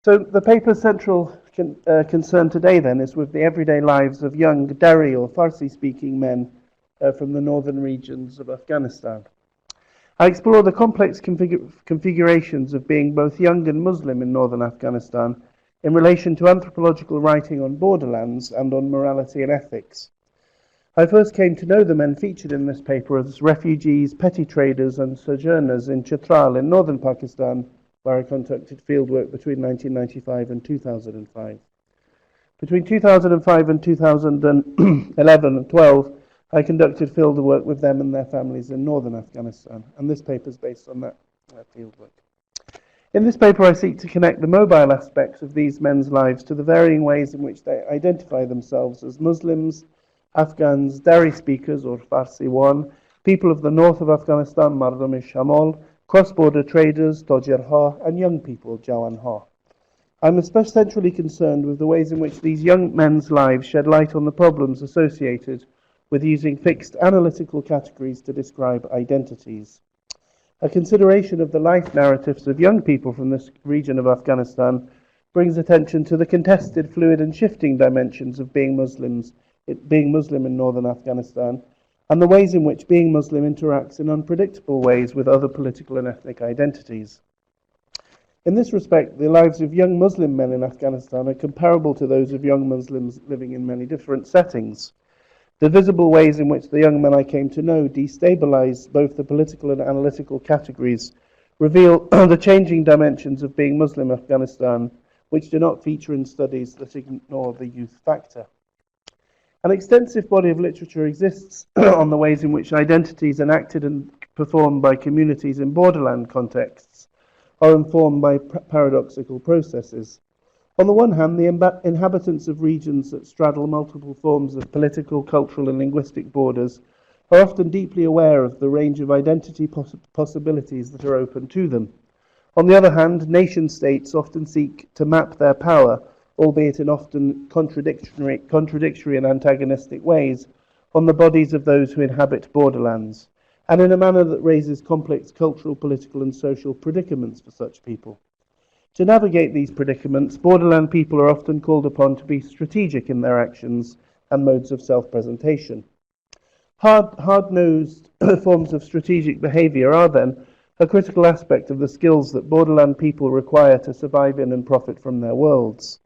So the paper's central concern today then is with the everyday lives of young Dari or Farsi-speaking men from the northern regions of Afghanistan. I explore the complex configurations of being both young and Muslim in northern Afghanistan in relation to anthropological writing on borderlands and on morality and ethics. I first came to know the men featured in this paper as refugees, petty traders and sojourners in Chitral in northern Pakistan, where I conducted fieldwork between 1995 and 2005. Between 2005 and 2011 and 12, I conducted fieldwork with them and their families in northern Afghanistan, and this paper is based on that fieldwork. In this paper, I seek to connect the mobile aspects of these men's lives to the varying ways in which they identify themselves as Muslims, Afghans, Dari speakers or Farsi 1, people of the north of Afghanistan, Marden-e-Shamal, cross-border traders, Tojer-ha, and young people, Jawan-ha. I'm especially centrally concerned with the ways in which these young men's lives shed light on the problems associated with using fixed analytical categories to describe identities. A consideration of the life narratives of young people from this region of Afghanistan brings attention to the contested, fluid and shifting dimensions of being Muslim in northern Afghanistan, and the ways in which being Muslim interacts in unpredictable ways with other political and ethnic identities. In this respect, the lives of young Muslim men in Afghanistan are comparable to those of young Muslims living in many different settings. The visible ways in which the young men I came to know destabilize both the political and analytical categories reveal the changing dimensions of being Muslim in Afghanistan, which do not feature in studies that ignore the youth factor. An extensive body of literature exists on the ways in which identities enacted and performed by communities in borderland contexts are informed by paradoxical processes. On the one hand, the inhabitants of regions that straddle multiple forms of political, cultural and linguistic borders are often deeply aware of the range of identity possibilities that are open to them. On the other hand, nation-states often seek to map their power, albeit in often contradictory and antagonistic ways, on the bodies of those who inhabit borderlands, and in a manner that raises complex cultural, political and social predicaments for such people. To navigate these predicaments, borderland people are often called upon to be strategic in their actions and modes of self-presentation. Hard-nosed forms of strategic behavior are then a critical aspect of the skills that borderland people require to survive in and profit from their worlds.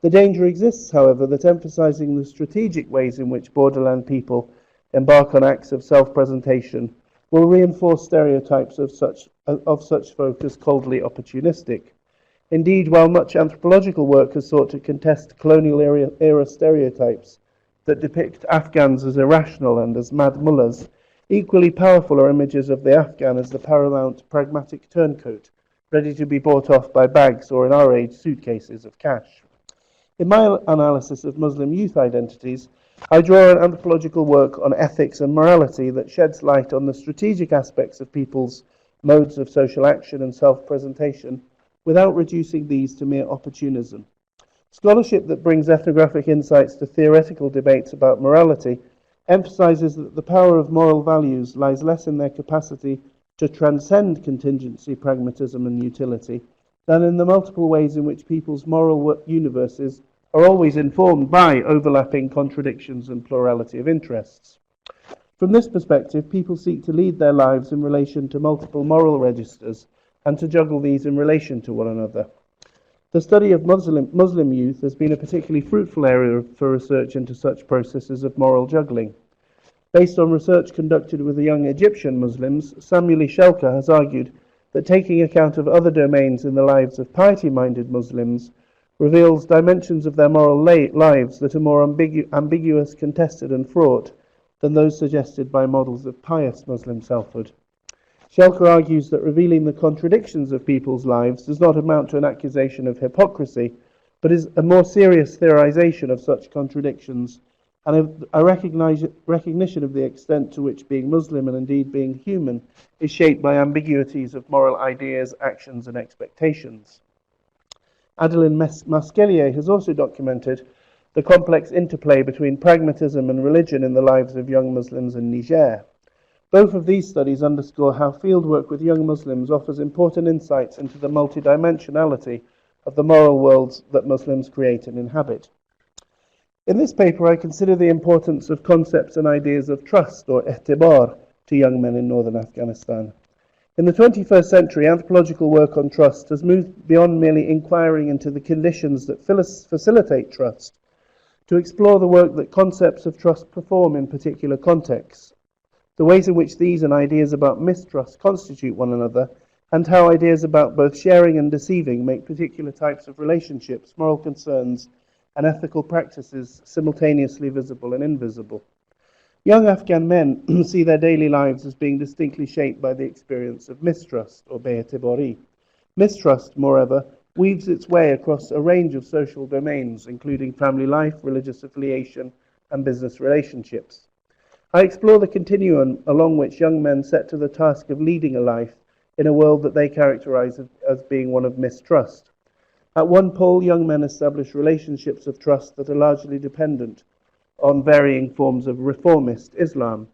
The danger exists, however, that emphasizing the strategic ways in which borderland people embark on acts of self-presentation will reinforce stereotypes of such folk as coldly opportunistic. Indeed, while much anthropological work has sought to contest colonial era stereotypes that depict Afghans as irrational and as mad mullahs, equally powerful are images of the Afghan as the paramount pragmatic turncoat, ready to be bought off by bags or, in our age, suitcases of cash. In my analysis of Muslim youth identities, I draw on anthropological work on ethics and morality that sheds light on the strategic aspects of people's modes of social action and self-presentation without reducing these to mere opportunism. Scholarship that brings ethnographic insights to theoretical debates about morality emphasizes that the power of moral values lies less in their capacity to transcend contingency, pragmatism and utility than in the multiple ways in which people's moral universes are always informed by overlapping contradictions and plurality of interests. From this perspective, people seek to lead their lives in relation to multiple moral registers and to juggle these in relation to one another. The study of Muslim youth has been a particularly fruitful area for research into such processes of moral juggling. Based on research conducted with the young Egyptian Muslims, Samuel Shelker has argued that taking account of other domains in the lives of piety-minded Muslims reveals dimensions of their moral lives that are more ambiguous, contested and fraught than those suggested by models of pious Muslim selfhood. Shelker argues that revealing the contradictions of people's lives does not amount to an accusation of hypocrisy, but is a more serious theorization of such contradictions and a recognition of the extent to which being Muslim and indeed being human is shaped by ambiguities of moral ideas, actions and expectations. Adeline Masquelier has also documented the complex interplay between pragmatism and religion in the lives of young Muslims in Niger. Both of these studies underscore how fieldwork with young Muslims offers important insights into the multidimensionality of the moral worlds that Muslims create and inhabit. In this paper, I consider the importance of concepts and ideas of trust, or ihtibar, to young men in northern Afghanistan. In the 21st century, anthropological work on trust has moved beyond merely inquiring into the conditions that facilitate trust, to explore the work that concepts of trust perform in particular contexts, the ways in which these and ideas about mistrust constitute one another, and how ideas about both sharing and deceiving make particular types of relationships, moral concerns, and ethical practices simultaneously visible and invisible. Young Afghan men see their daily lives as being distinctly shaped by the experience of mistrust, or be'etibari. Mistrust, moreover, weaves its way across a range of social domains, including family life, religious affiliation, and business relationships. I explore the continuum along which young men set to the task of leading a life in a world that they characterize as being one of mistrust. At one pole, young men establish relationships of trust that are largely dependent on varying forms of reformist Islam.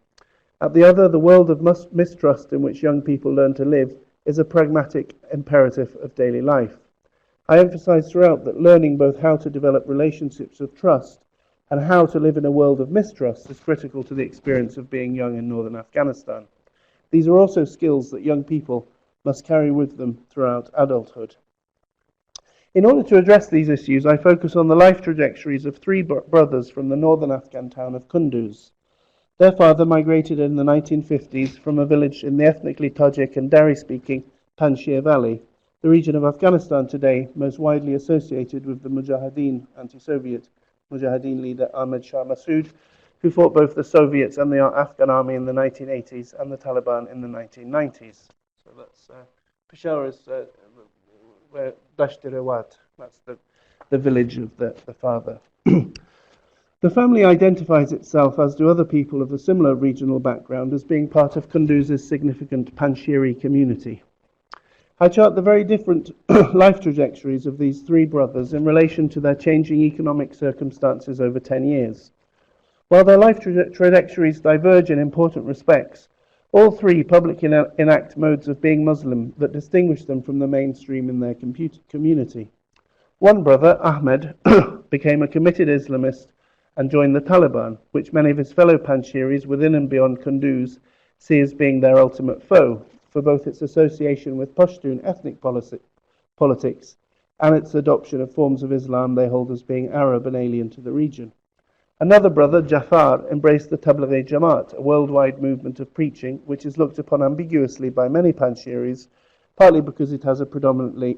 At the other, the world of mistrust in which young people learn to live is a pragmatic imperative of daily life. I emphasize throughout that learning both how to develop relationships of trust and how to live in a world of mistrust is critical to the experience of being young in northern Afghanistan. These are also skills that young people must carry with them throughout adulthood. In order to address these issues, I focus on the life trajectories of three brothers from the northern Afghan town of Kunduz. Their father migrated in the 1950s from a village in the ethnically Tajik and Dari-speaking Panjshir Valley, the region of Afghanistan today most widely associated with the Mujahideen, anti-Soviet Mujahideen leader Ahmad Shah Massoud, who fought both the Soviets and the Afghan army in the 1980s and the Taliban in the 1990s. So that's Peshawar is where Dasht-e-Rawat, that's the village of the father. The family identifies itself, as do other people of a similar regional background, as being part of Kunduz's significant Panjshiri community. I chart the very different life trajectories of these three brothers in relation to their changing economic circumstances over 10 years. While their life trajectories diverge in important respects, all three publicly enact modes of being Muslim that distinguish them from the mainstream in their community. One brother, Ahmed, became a committed Islamist and joined the Taliban, which many of his fellow Panjshiris within and beyond Kunduz see as being their ultimate foe, for both its association with Pashtun ethnic politics and its adoption of forms of Islam they hold as being Arab and alien to the region. Another brother, Jafar, embraced the Tablighi Jamaat, a worldwide movement of preaching which is looked upon ambiguously by many Panjshiris, partly because it has a predominantly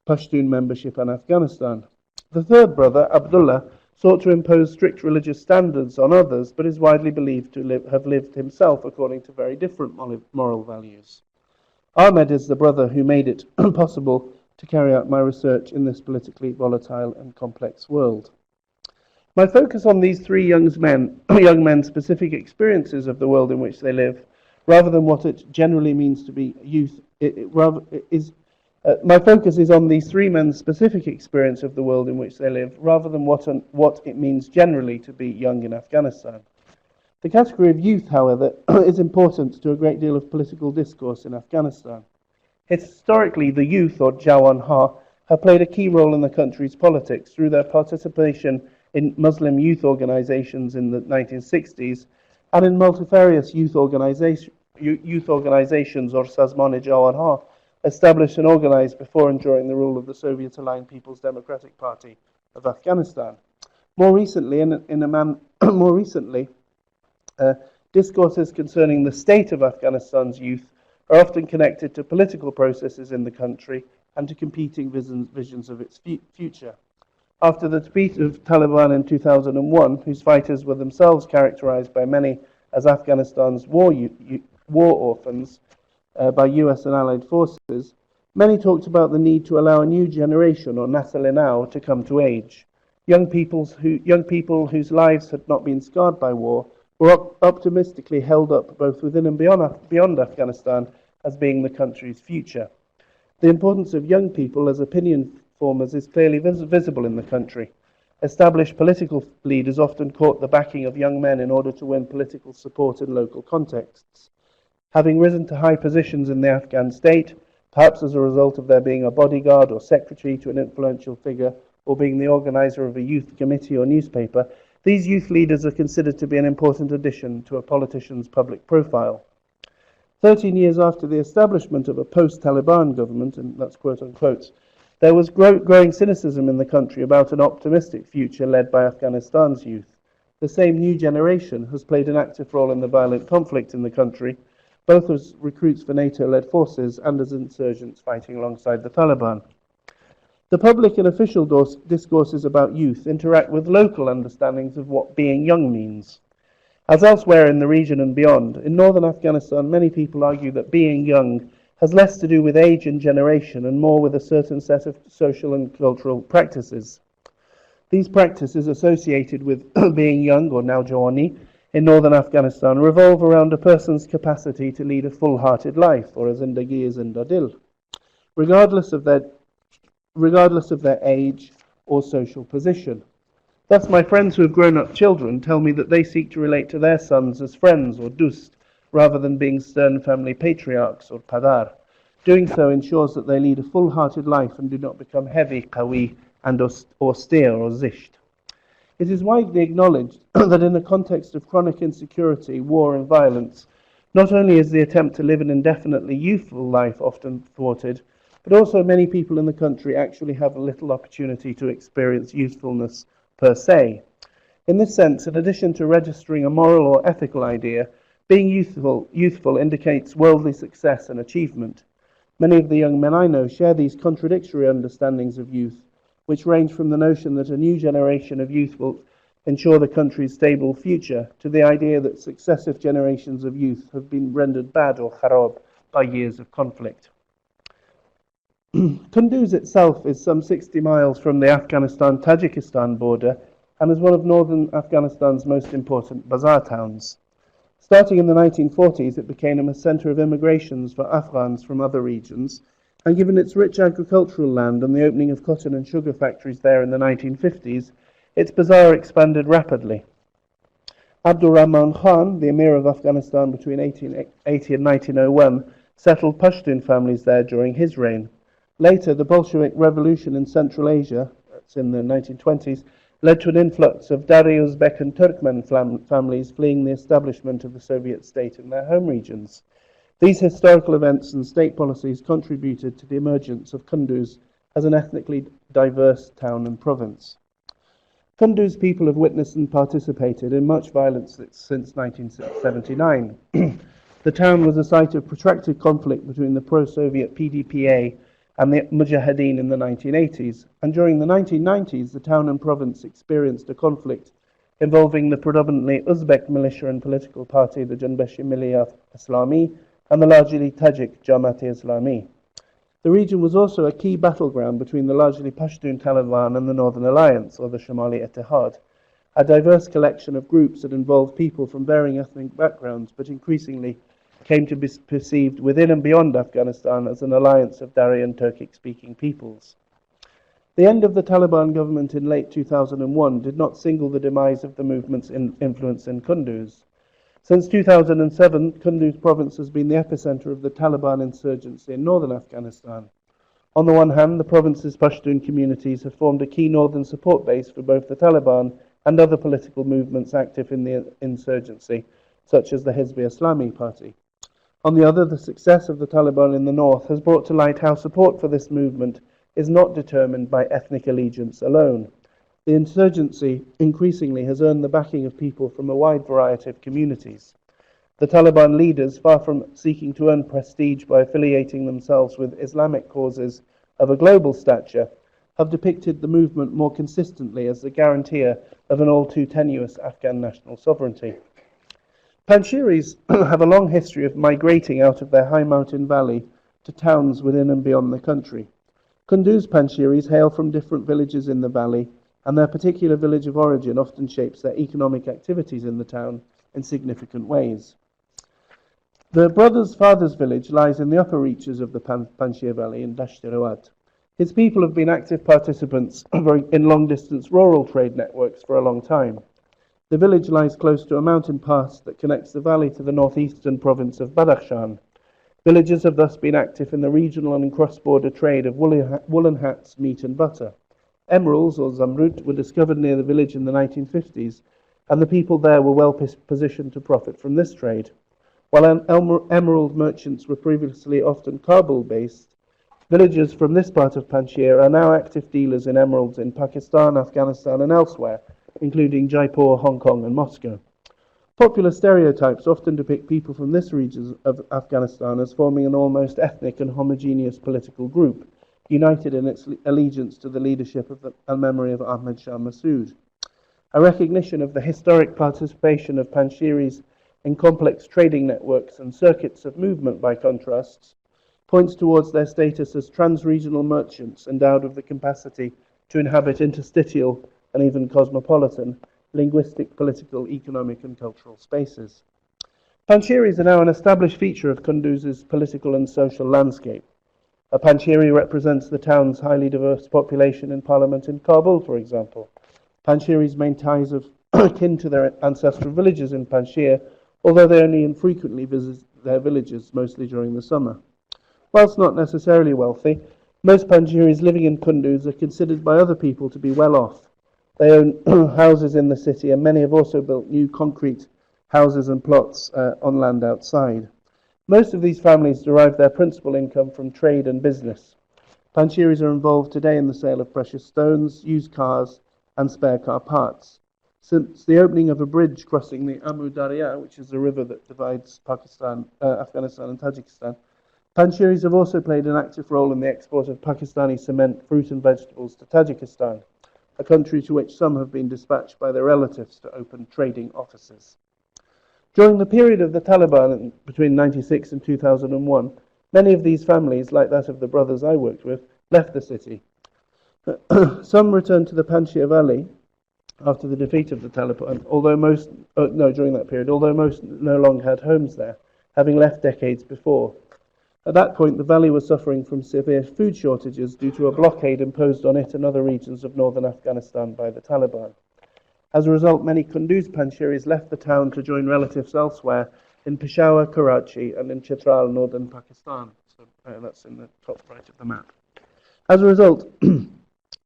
Pashtun membership in Afghanistan. The third brother, Abdullah, sought to impose strict religious standards on others, but is widely believed to have lived himself according to very different moral values. Ahmed is the brother who made it possible to carry out my research in this politically volatile and complex world. My focus on these three young men's specific experiences of the world in which they live, rather than what it generally means to be youth, my focus is on these three men's specific experience of the world in which they live, rather than what it means generally to be young in Afghanistan. The category of youth, however, is important to a great deal of political discourse in Afghanistan. Historically, the youth, or Jawan Ha, have played a key role in the country's politics through their participation in Muslim youth organizations in the 1960s and in multifarious youth organizations, or Sazman-e Jawan Ha, established and organized before and during the rule of the Soviet-aligned People's Democratic Party of Afghanistan. More recently, discourses concerning the state of Afghanistan's youth are often connected to political processes in the country and to competing visions of its future. After the defeat of Taliban in 2001, whose fighters were themselves characterized by many as Afghanistan's war orphans by US and Allied forces, many talked about the need to allow a new generation, or Nasl-e-Now, to come to age. Young people whose lives had not been scarred by war were optimistically held up both within and beyond Afghanistan as being the country's future. The importance of young people as opinion formers is clearly visible in the country. Established political leaders often court the backing of young men in order to win political support in local contexts. Having risen to high positions in the Afghan state, perhaps as a result of their being a bodyguard or secretary to an influential figure, or being the organizer of a youth committee or newspaper, these youth leaders are considered to be an important addition to a politician's public profile. 13 years after the establishment of a post-Taliban government, and that's quote unquote, there was growing cynicism in the country about an optimistic future led by Afghanistan's youth. The same new generation has played an active role in the violent conflict in the country, both as recruits for NATO-led forces and as insurgents fighting alongside the Taliban. The public and official discourses about youth interact with local understandings of what being young means. As elsewhere in the region and beyond, in northern Afghanistan, many people argue that being young has less to do with age and generation and more with a certain set of social and cultural practices. These practices associated with being young, or Naujawani, in northern Afghanistan revolve around a person's capacity to lead a full-hearted life, or a zindagi-e-zinda dil, regardless of their age or social position. Thus, my friends who have grown-up children tell me that they seek to relate to their sons as friends or dust, rather than being stern family patriarchs or padar. Doing so ensures that they lead a full-hearted life and do not become heavy, qawi, and austere or zisht. It is widely acknowledged that in the context of chronic insecurity, war and violence, not only is the attempt to live an indefinitely youthful life often thwarted, but also many people in the country actually have little opportunity to experience youthfulness per se. In this sense, in addition to registering a moral or ethical idea, being youthful indicates worldly success and achievement. Many of the young men I know share these contradictory understandings of youth, which range from the notion that a new generation of youth will ensure the country's stable future, to the idea that successive generations of youth have been rendered bad or kharab by years of conflict. Kunduz itself is some 60 miles from the Afghanistan-Tajikistan border and is one of northern Afghanistan's most important bazaar towns. Starting in the 1940s, it became a centre of immigrations for Afghans from other regions, and given its rich agricultural land and the opening of cotton and sugar factories there in the 1950s, its bazaar expanded rapidly. Abdul Rahman Khan, the Emir of Afghanistan between 1880 and 1901, settled Pashtun families there during his reign. Later, the Bolshevik Revolution in Central Asia, that's in the 1920s, led to an influx of Dari, Uzbek and Turkmen families fleeing the establishment of the Soviet state in their home regions. These historical events and state policies contributed to the emergence of Kunduz as an ethnically diverse town and province. Kunduz people have witnessed and participated in much violence since 1979. The town was a site of protracted conflict between the pro-Soviet PDPA and the Mujahideen in the 1980s, and during the 1990s the town and province experienced a conflict involving the predominantly Uzbek militia and political party, the Janbashi Milli Islami, and the largely Tajik Jamaat-e-Islami. The region was also a key battleground between the largely Pashtun Taliban and the Northern Alliance, or the Somali Ittihad, a diverse collection of groups that involved people from varying ethnic backgrounds, but increasingly came to be perceived within and beyond Afghanistan as an alliance of Dari and Turkic-speaking peoples. The end of the Taliban government in late 2001 did not signal the demise of the movement's influence in Kunduz. Since 2007, Kunduz province has been the epicenter of the Taliban insurgency in northern Afghanistan. On the one hand, the province's Pashtun communities have formed a key northern support base for both the Taliban and other political movements active in the insurgency, such as the Hizb-e-Islami party. On the other, the success of the Taliban in the north has brought to light how support for this movement is not determined by ethnic allegiance alone. The insurgency increasingly has earned the backing of people from a wide variety of communities. The Taliban leaders, far from seeking to earn prestige by affiliating themselves with Islamic causes of a global stature, have depicted the movement more consistently as the guarantor of an all too tenuous Afghan national sovereignty. Panshiris have a long history of migrating out of their high mountain valley to towns within and beyond the country. Kunduz Panshiris hail from different villages in the valley, and their particular village of origin often shapes their economic activities in the town in significant ways. The brother's father's village lies in the upper reaches of the Panjshir Valley in Dasht-e-Rawat. His people have been active participants in long-distance rural trade networks for a long time. The village lies close to a mountain pass that connects the valley to the northeastern province of Badakhshan. Villagers have thus been active in the regional and cross-border trade of woolen hats, meat and butter. Emeralds, or zamrud, were discovered near the village in the 1950s, and the people there were well positioned to profit from this trade. While emerald merchants were previously often Kabul-based, villagers from this part of Panjshir are now active dealers in emeralds in Pakistan, Afghanistan and elsewhere, including Jaipur, Hong Kong and Moscow. Popular stereotypes often depict people from this region of Afghanistan as forming an almost ethnic and homogeneous political group, united in its allegiance to the leadership of and memory of Ahmad Shah Massoud. A recognition of the historic participation of Panjshiris in complex trading networks and circuits of movement, by contrast, points towards their status as trans-regional merchants endowed with the capacity to inhabit interstitial and even cosmopolitan linguistic, political, economic and cultural spaces. Panjshiris are now an established feature of Kunduz's political and social landscape. A Panjshiri represents the town's highly diverse population in parliament in Kabul, for example. Panjshiris maintain ties of kin to their ancestral villages in Panjshir, although they only infrequently visit their villages, mostly during the summer. Whilst not necessarily wealthy, most Panjshiris living in Kunduz are considered by other people to be well off. They own houses in the city, and many have also built new concrete houses and plots on land outside. Most of these families derive their principal income from trade and business. Panjshiris are involved today in the sale of precious stones, used cars, and spare car parts. Since the opening of a bridge crossing the Amu Darya, which is the river that divides Afghanistan and Tajikistan, Panjshiris have also played an active role in the export of Pakistani cement, fruit and vegetables to Tajikistan, a country to which some have been dispatched by their relatives to open trading offices. During the period of the Taliban between 1996 and 2001, many of these families, like that of the brothers I worked with, left the city. Some returned to the Panjshir Valley after the defeat of the Taliban, during that period, although most no longer had homes there, having left decades before. At that point, the valley was suffering from severe food shortages due to a blockade imposed on it and other regions of northern Afghanistan by the Taliban. As a result, many Kunduz Panjshiris left the town to join relatives elsewhere in Peshawar, Karachi, and in Chitral, northern Pakistan. So that's in the top right of the map. As a result,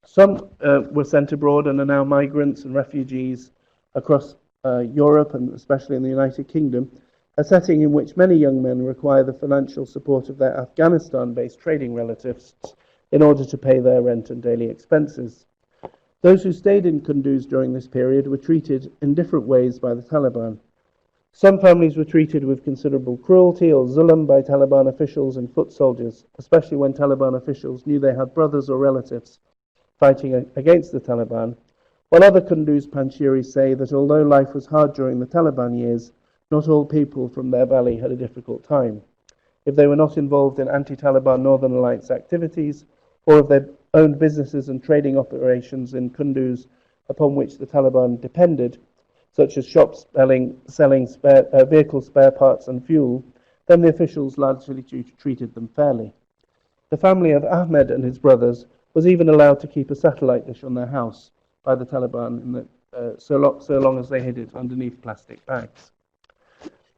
some were sent abroad and are now migrants and refugees across Europe and especially in the United Kingdom, a setting in which many young men require the financial support of their Afghanistan-based trading relatives in order to pay their rent and daily expenses. Those who stayed in Kunduz during this period were treated in different ways by the Taliban. Some families were treated with considerable cruelty or zulm by Taliban officials and foot soldiers, especially when Taliban officials knew they had brothers or relatives fighting against the Taliban, while other Kunduz Panjshiris say that although life was hard during the Taliban years, not all people from their valley had a difficult time. If they were not involved in anti-Taliban Northern Alliance activities, or if they owned businesses and trading operations in Kunduz upon which the Taliban depended, such as shops selling vehicle spare parts and fuel, then the officials largely treated them fairly. The family of Ahmed and his brothers was even allowed to keep a satellite dish on their house by the Taliban so long as they hid it underneath plastic bags.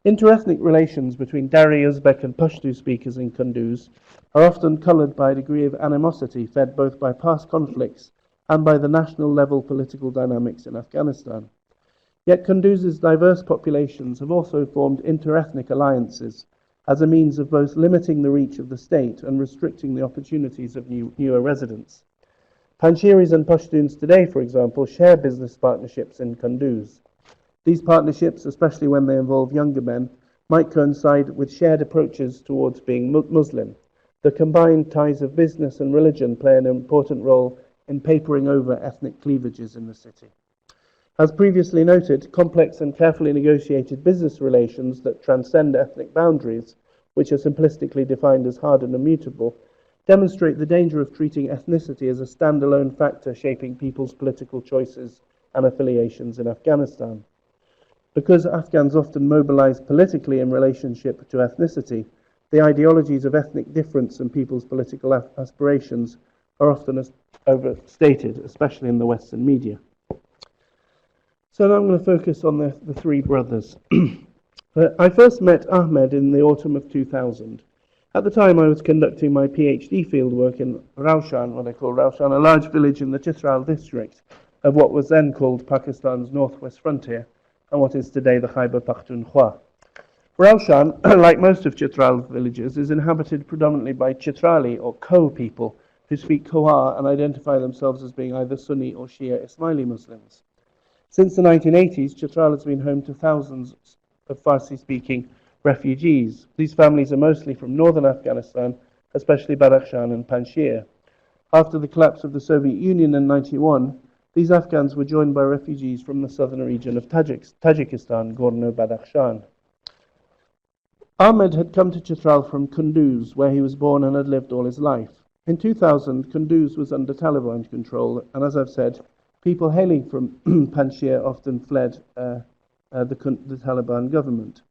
Interethnic relations between Dari, Uzbek and Pashto speakers in Kunduz are often coloured by a degree of animosity fed both by past conflicts and by the national level political dynamics in Afghanistan. Yet Kunduz's diverse populations have also formed interethnic alliances as a means of both limiting the reach of the state and restricting the opportunities of newer residents. Panjshiris and Pashtuns today, for example, share business partnerships in Kunduz. These partnerships, especially when they involve younger men, might coincide with shared approaches towards being Muslim. The combined ties of business and religion play an important role in papering over ethnic cleavages in the city. As previously noted, complex and carefully negotiated business relations that transcend ethnic boundaries, which are simplistically defined as hard and immutable, demonstrate the danger of treating ethnicity as a standalone factor shaping people's political choices and affiliations in Afghanistan. Because Afghans often mobilize politically in relationship to ethnicity, the ideologies of ethnic difference and people's political aspirations are often overstated, especially in the Western media. So now I'm going to focus on the three brothers. I first met Ahmed in the autumn of 2000. At the time, I was conducting my PhD fieldwork in Raushan, what they call Raushan, a large village in the Chitral district of what was then called Pakistan's northwest frontier and what is today the Khyber Pakhtunkhwa. Raushan, like most of Chitral's villages, is inhabited predominantly by Chitrali or Ko people who speak Kohar and identify themselves as being either Sunni or Shia Ismaili Muslims. Since the 1980s, Chitral has been home to thousands of Farsi-speaking refugees. These families are mostly from northern Afghanistan, especially Badakhshan and Panjshir. After the collapse of the Soviet Union in 1991, these Afghans were joined by refugees from the southern region of Tajikistan, Gorno-Badakhshan. Ahmed had come to Chitral from Kunduz, where he was born and had lived all his life. In 2000, Kunduz was under Taliban control, and as I've said, people hailing from Panjshir often fled the Taliban government.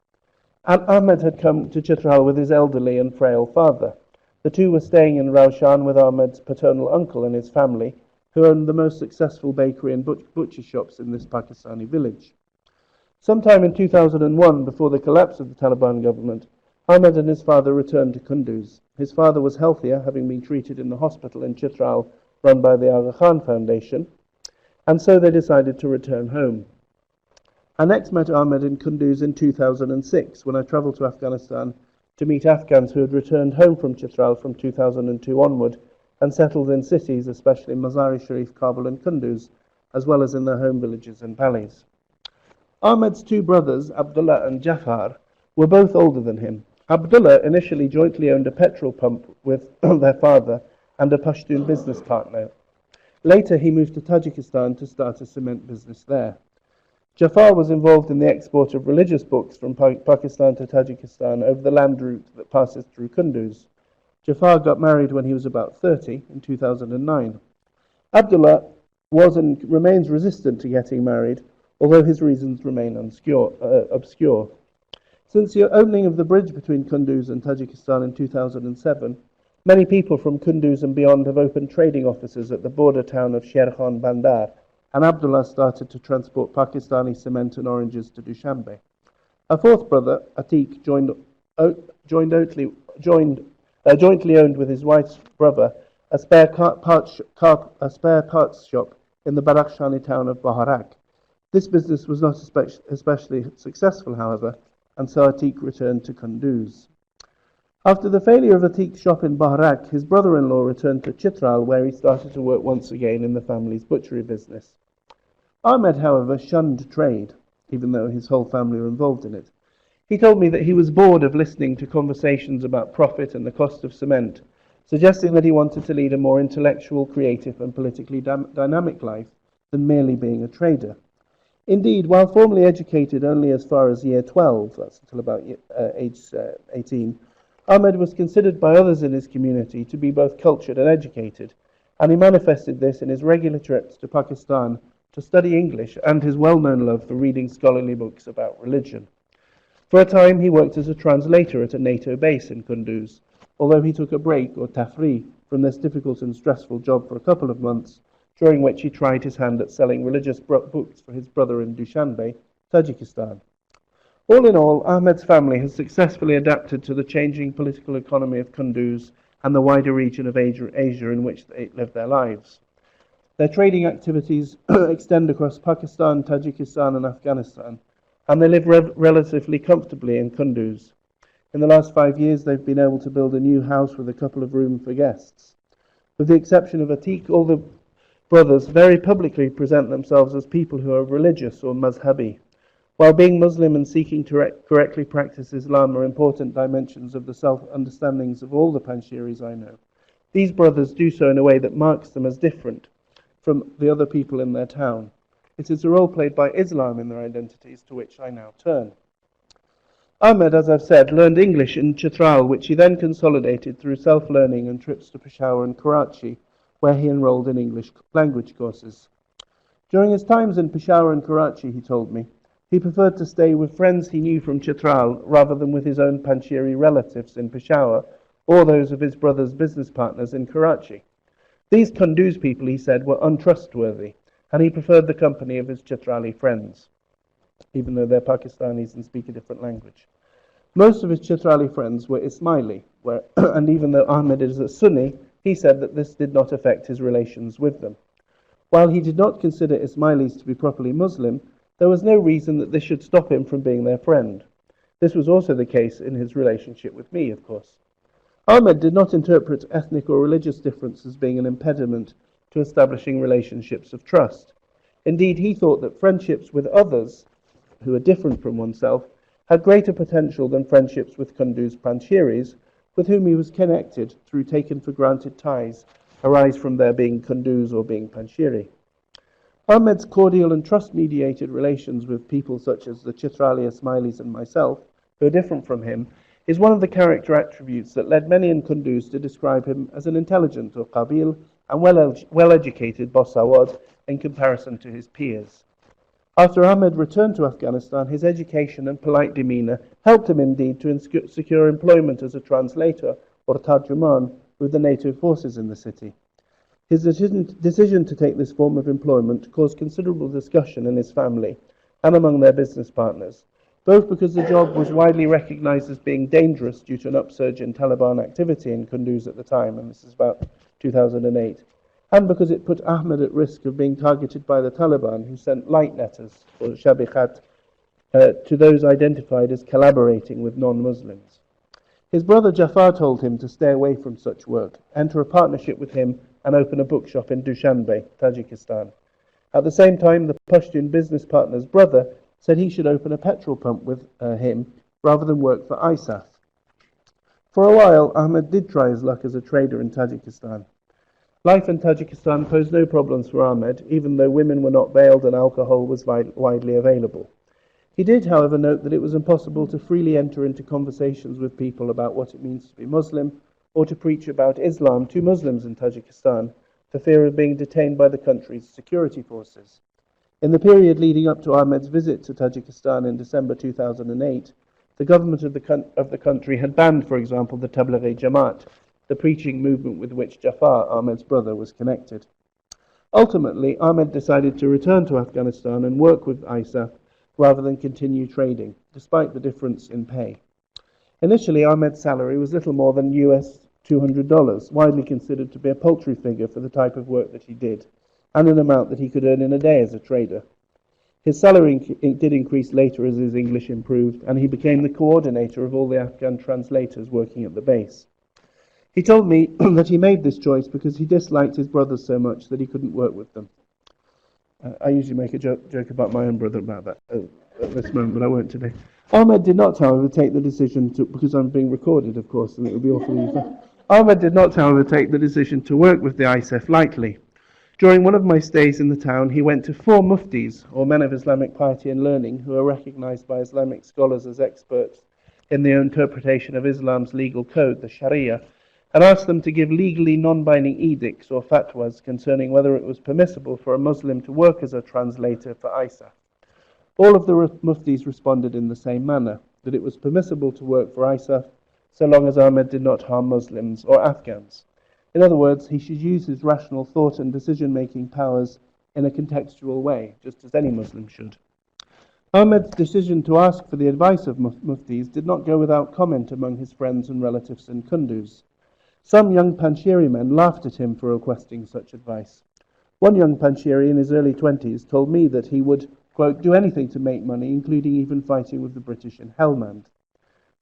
Ahmed had come to Chitral with his elderly and frail father. The two were staying in Raushan with Ahmed's paternal uncle and his family, who owned the most successful bakery and butcher shops in this Pakistani village. Sometime in 2001, before the collapse of the Taliban government, Ahmed and his father returned to Kunduz. His father was healthier, having been treated in the hospital in Chitral run by the Aga Khan Foundation, and so they decided to return home. I next met Ahmed in Kunduz in 2006 when I travelled to Afghanistan to meet Afghans who had returned home from Chitral from 2002 onward and settled in cities, especially Mazar-e Sharif, Kabul and Kunduz, as well as in their home villages and valleys. Ahmed's two brothers, Abdullah and Jafar, were both older than him. Abdullah initially jointly owned a petrol pump with their father and a Pashtun business partner. Later he moved to Tajikistan to start a cement business there. Jafar was involved in the export of religious books from Pakistan to Tajikistan over the land route that passes through Kunduz. Jafar got married when he was about 30 in 2009. Abdullah was and remains resistant to getting married, although his reasons remain obscure. Since the opening of the bridge between Kunduz and Tajikistan in 2007, many people from Kunduz and beyond have opened trading offices at the border town of Sherkhan Bandar, and Abdullah started to transport Pakistani cement and oranges to Dushanbe. A fourth brother, Atiq, jointly owned with his wife's brother a spare parts shop in the Badakhshani town of Baharak. This business was not especially successful, however, and so Atiq returned to Kunduz. After the failure of Atiq's shop in Baharak, his brother-in-law returned to Chitral, where he started to work once again in the family's butchery business. Ahmed, however, shunned trade, even though his whole family were involved in it. He told me that he was bored of listening to conversations about profit and the cost of cement, suggesting that he wanted to lead a more intellectual, creative and politically dynamic life than merely being a trader. Indeed, while formally educated only as far as year 12, that's until about age 18, Ahmed was considered by others in his community to be both cultured and educated, and he manifested this in his regular trips to Pakistan to study English and his well-known love for reading scholarly books about religion. For a time, he worked as a translator at a NATO base in Kunduz, although he took a break, or tafri, from this difficult and stressful job for a couple of months, during which he tried his hand at selling religious books for his brother in Dushanbe, Tajikistan. All in all, Ahmed's family has successfully adapted to the changing political economy of Kunduz and the wider region of Asia in which they live their lives. Their trading activities extend across Pakistan, Tajikistan and Afghanistan, and they live relatively comfortably in Kunduz. In the last 5 years, they've been able to build a new house with a couple of rooms for guests. With the exception of Atiq, all the brothers very publicly present themselves as people who are religious or mazhabi. While being Muslim and seeking to correctly practice Islam are important dimensions of the self-understandings of all the Panjshiris I know, these brothers do so in a way that marks them as different from the other people in their town. It is a role played by Islam in their identities to which I now turn. Ahmed, as I've said, learned English in Chitral, which he then consolidated through self-learning and trips to Peshawar and Karachi, where he enrolled in English language courses. During his times in Peshawar and Karachi, he told me, he preferred to stay with friends he knew from Chitral rather than with his own Panjshiri relatives in Peshawar or those of his brother's business partners in Karachi. These Kunduz people, he said, were untrustworthy, and he preferred the company of his Chitrali friends, even though they're Pakistanis and speak a different language. Most of his Chitrali friends were Ismaili, and even though Ahmed is a Sunni, he said that this did not affect his relations with them. While he did not consider Ismailis to be properly Muslim, there was no reason that this should stop him from being their friend. This was also the case in his relationship with me, of course. Ahmed did not interpret ethnic or religious difference as being an impediment to establishing relationships of trust. Indeed, he thought that friendships with others, who are different from oneself, had greater potential than friendships with Kunduz Panchiris, with whom he was connected through taken-for-granted ties arise from their being Kunduz or being Panchiri. Ahmed's cordial and trust-mediated relations with people such as the Chitrali Ismailis and myself, who are different from him, is one of the character attributes that led many in Kunduz to describe him as an intelligent or qabil and well-educated Bosawad in comparison to his peers. After Ahmed returned to Afghanistan, his education and polite demeanour helped him indeed to secure employment as a translator or tarjuman with the native forces in the city. His decision to take this form of employment caused considerable discussion in his family and among their business partners, both because the job was widely recognized as being dangerous due to an upsurge in Taliban activity in Kunduz at the time, and this is about 2008, and because it put Ahmed at risk of being targeted by the Taliban, who sent light letters, or shabikhat, to those identified as collaborating with non-Muslims. His brother Jafar told him to stay away from such work, enter a partnership with him, and open a bookshop in Dushanbe, Tajikistan. At the same time, the Pashtun business partner's brother said he should open a petrol pump with him rather than work for ISAF. For a while, Ahmed did try his luck as a trader in Tajikistan. Life in Tajikistan posed no problems for Ahmed, even though women were not veiled and alcohol was widely available. He did, however, note that it was impossible to freely enter into conversations with people about what it means to be Muslim, or to preach about Islam to Muslims in Tajikistan, for fear of being detained by the country's security forces. In the period leading up to Ahmed's visit to Tajikistan in December 2008, the government of the country had banned, for example, the Tablighi Jamaat, the preaching movement with which Jafar, Ahmed's brother, was connected. Ultimately, Ahmed decided to return to Afghanistan and work with ISAF rather than continue trading, despite the difference in pay. Initially, Ahmed's salary was little more than US $200, widely considered to be a paltry figure for the type of work that he did, and an amount that he could earn in a day as a trader. His salary did increase later as his English improved, and he became the coordinator of all the Afghan translators working at the base. He told me that he made this choice because he disliked his brothers so much that he couldn't work with them. I usually make a joke about my own brother about that at this moment, but I won't today. Ahmed did not, however, take the decision to, because I'm being recorded, of course, and it would be awfully easy. Ahmed did not, however, take the decision to work with the ISAF lightly. During one of my stays in the town, he went to 4 muftis, or men of Islamic piety and learning, who are recognized by Islamic scholars as experts in the interpretation of Islam's legal code, the Sharia, and asked them to give legally non-binding edicts or fatwas concerning whether it was permissible for a Muslim to work as a translator for ISAF. All of the muftis responded in the same manner, that it was permissible to work for ISAF so long as Ahmed did not harm Muslims or Afghans. In other words, he should use his rational thought and decision-making powers in a contextual way, just as any Muslim should. Ahmed's decision to ask for the advice of muftis did not go without comment among his friends and relatives in Kunduz. Some young Panjshiri men laughed at him for requesting such advice. One young Panjshiri in his early 20s told me that he would, quote, do anything to make money, including even fighting with the British in Helmand.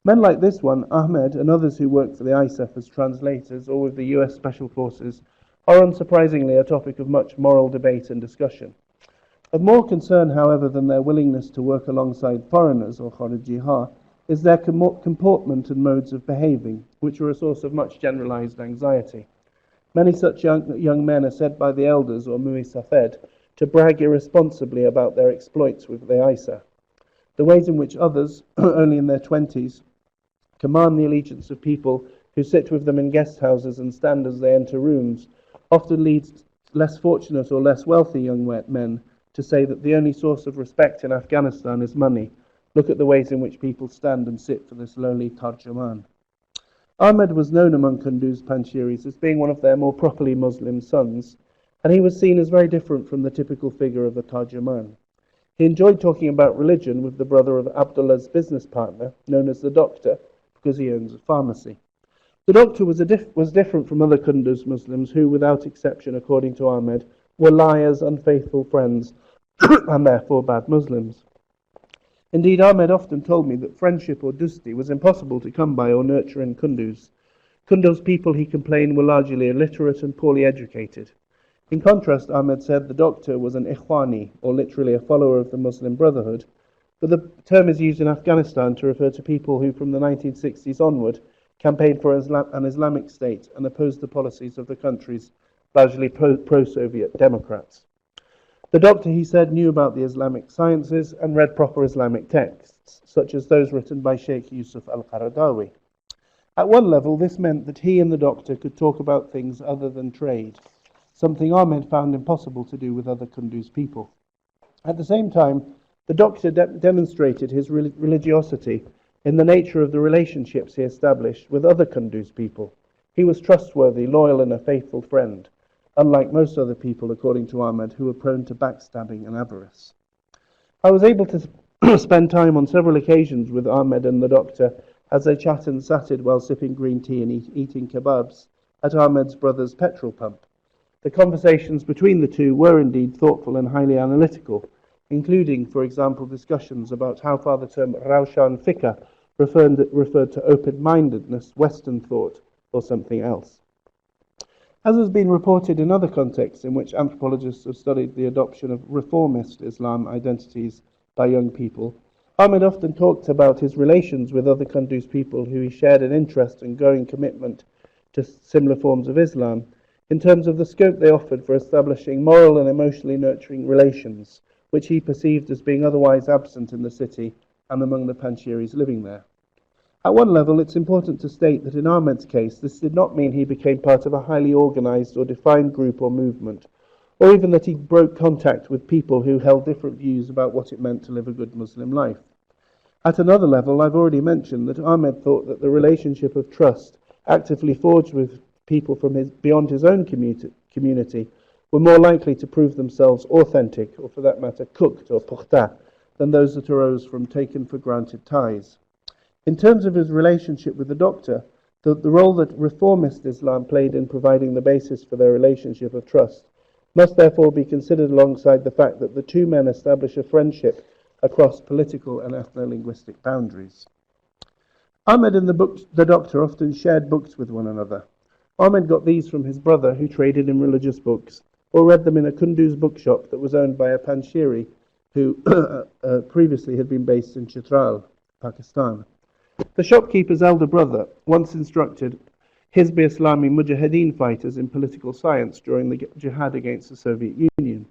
Men like this one, Ahmed, and others who work for the ISAF as translators or with the US Special Forces, are unsurprisingly a topic of much moral debate and discussion. Of more concern, however, than their willingness to work alongside foreigners, or Kharijihah, is their comportment and modes of behaving, which are a source of much generalized anxiety. Many such young men are said by the elders, or Mui Safed, to brag irresponsibly about their exploits with the ISAF. The ways in which others, only in their 20s, command the allegiance of people who sit with them in guest houses and stand as they enter rooms, often leads less fortunate or less wealthy young men to say that the only source of respect in Afghanistan is money. Look at the ways in which people stand and sit for this lowly tarjuman. Ahmed was known among Kunduz Panjshiris as being one of their more properly Muslim sons, and he was seen as very different from the typical figure of the tarjuman. He enjoyed talking about religion with the brother of Abdullah's business partner, known as the Doctor, because he owns a pharmacy. The Doctor was different from other Kunduz Muslims who, without exception, according to Ahmed, were liars, unfaithful friends, and therefore bad Muslims. Indeed, Ahmed often told me that friendship or dosti was impossible to come by or nurture in Kunduz. Kunduz people, he complained, were largely illiterate and poorly educated. In contrast, Ahmed said the Doctor was an ikhwani, or literally a follower of the Muslim Brotherhood, but the term is used in Afghanistan to refer to people who, from the 1960s onward, campaigned for an Islamic state and opposed the policies of the country's largely pro-Soviet Democrats. The Doctor, he said, knew about the Islamic sciences and read proper Islamic texts, such as those written by Sheikh Yusuf al-Qaradawi. At one level, this meant that he and the Doctor could talk about things other than trade, something Ahmed found impossible to do with other Kunduz people. At the same time, the Doctor demonstrated his religiosity in the nature of the relationships he established with other Kunduz people. He was trustworthy, loyal, and a faithful friend, unlike most other people, according to Ahmed, who were prone to backstabbing and avarice. I was able to spend time on several occasions with Ahmed and the Doctor as they chatted and satted while sipping green tea and eating kebabs at Ahmed's brother's petrol pump. The conversations between the two were indeed thoughtful and highly analytical, including, for example, discussions about how far the term Raushan Fikr referred to open-mindedness, Western thought, or something else. As has been reported in other contexts in which anthropologists have studied the adoption of reformist Islam identities by young people, Ahmed often talked about his relations with other Kunduz people who he shared an interest and growing commitment to similar forms of Islam, in terms of the scope they offered for establishing moral and emotionally nurturing relations, which he perceived as being otherwise absent in the city and among the Panshiris living there. At one level, it's important to state that in Ahmed's case, this did not mean he became part of a highly organized or defined group or movement, or even that he broke contact with people who held different views about what it meant to live a good Muslim life. At another level, I've already mentioned that Ahmed thought that the relationship of trust actively forged with people from beyond his own community were more likely to prove themselves authentic, or for that matter, cooked or pukhta, than those that arose from taken-for-granted ties. In terms of his relationship with the Doctor, the role that reformist Islam played in providing the basis for their relationship of trust must therefore be considered alongside the fact that the two men establish a friendship across political and ethno-linguistic boundaries. Ahmed and the Doctor often shared books with one another. Ahmed got these from his brother, who traded in religious books, or read them in a Kunduz bookshop that was owned by a Panshiri who previously had been based in Chitral, Pakistan. The shopkeeper's elder brother once instructed Hizb Islami Mujahideen fighters in political science during the jihad against the Soviet Union,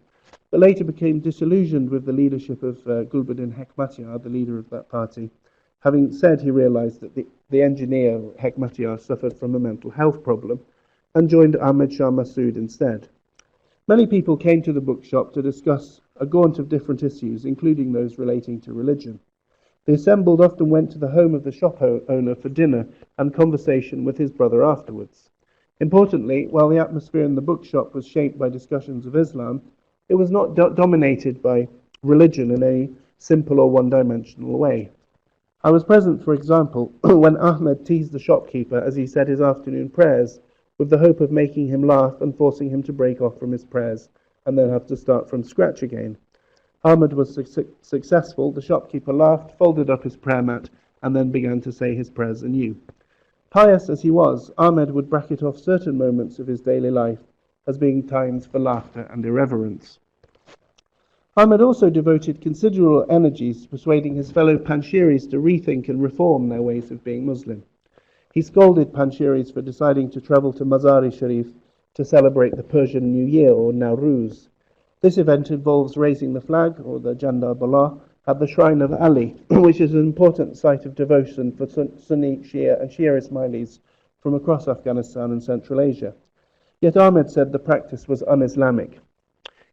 but later became disillusioned with the leadership of Gulbuddin Hekmatyar, the leader of that party. Having said, he realized that the engineer, Hekmatyar, suffered from a mental health problem and joined Ahmed Shah Massoud instead. Many people came to the bookshop to discuss a gaunt of different issues, including those relating to religion. The assembled often went to the home of the shop owner for dinner and conversation with his brother afterwards. Importantly, while the atmosphere in the bookshop was shaped by discussions of Islam, it was not dominated by religion in a simple or one-dimensional way. I was present, for example, when Ahmed teased the shopkeeper as he said his afternoon prayers, with the hope of making him laugh and forcing him to break off from his prayers and then have to start from scratch again. Ahmed was successful. The shopkeeper laughed, folded up his prayer mat, and then began to say his prayers anew. Pious as he was, Ahmed would bracket off certain moments of his daily life as being times for laughter and irreverence. Ahmed also devoted considerable energies to persuading his fellow Panshiris to rethink and reform their ways of being Muslim. He scolded Panshiris for deciding to travel to Mazar-e-Sharif to celebrate the Persian New Year, or Nowruz. This event involves raising the flag, or the Janda Bala, at the shrine of Ali, which is an important site of devotion for Sunni, Shia and Shia Ismailis from across Afghanistan and Central Asia. Yet Ahmed said the practice was un-Islamic.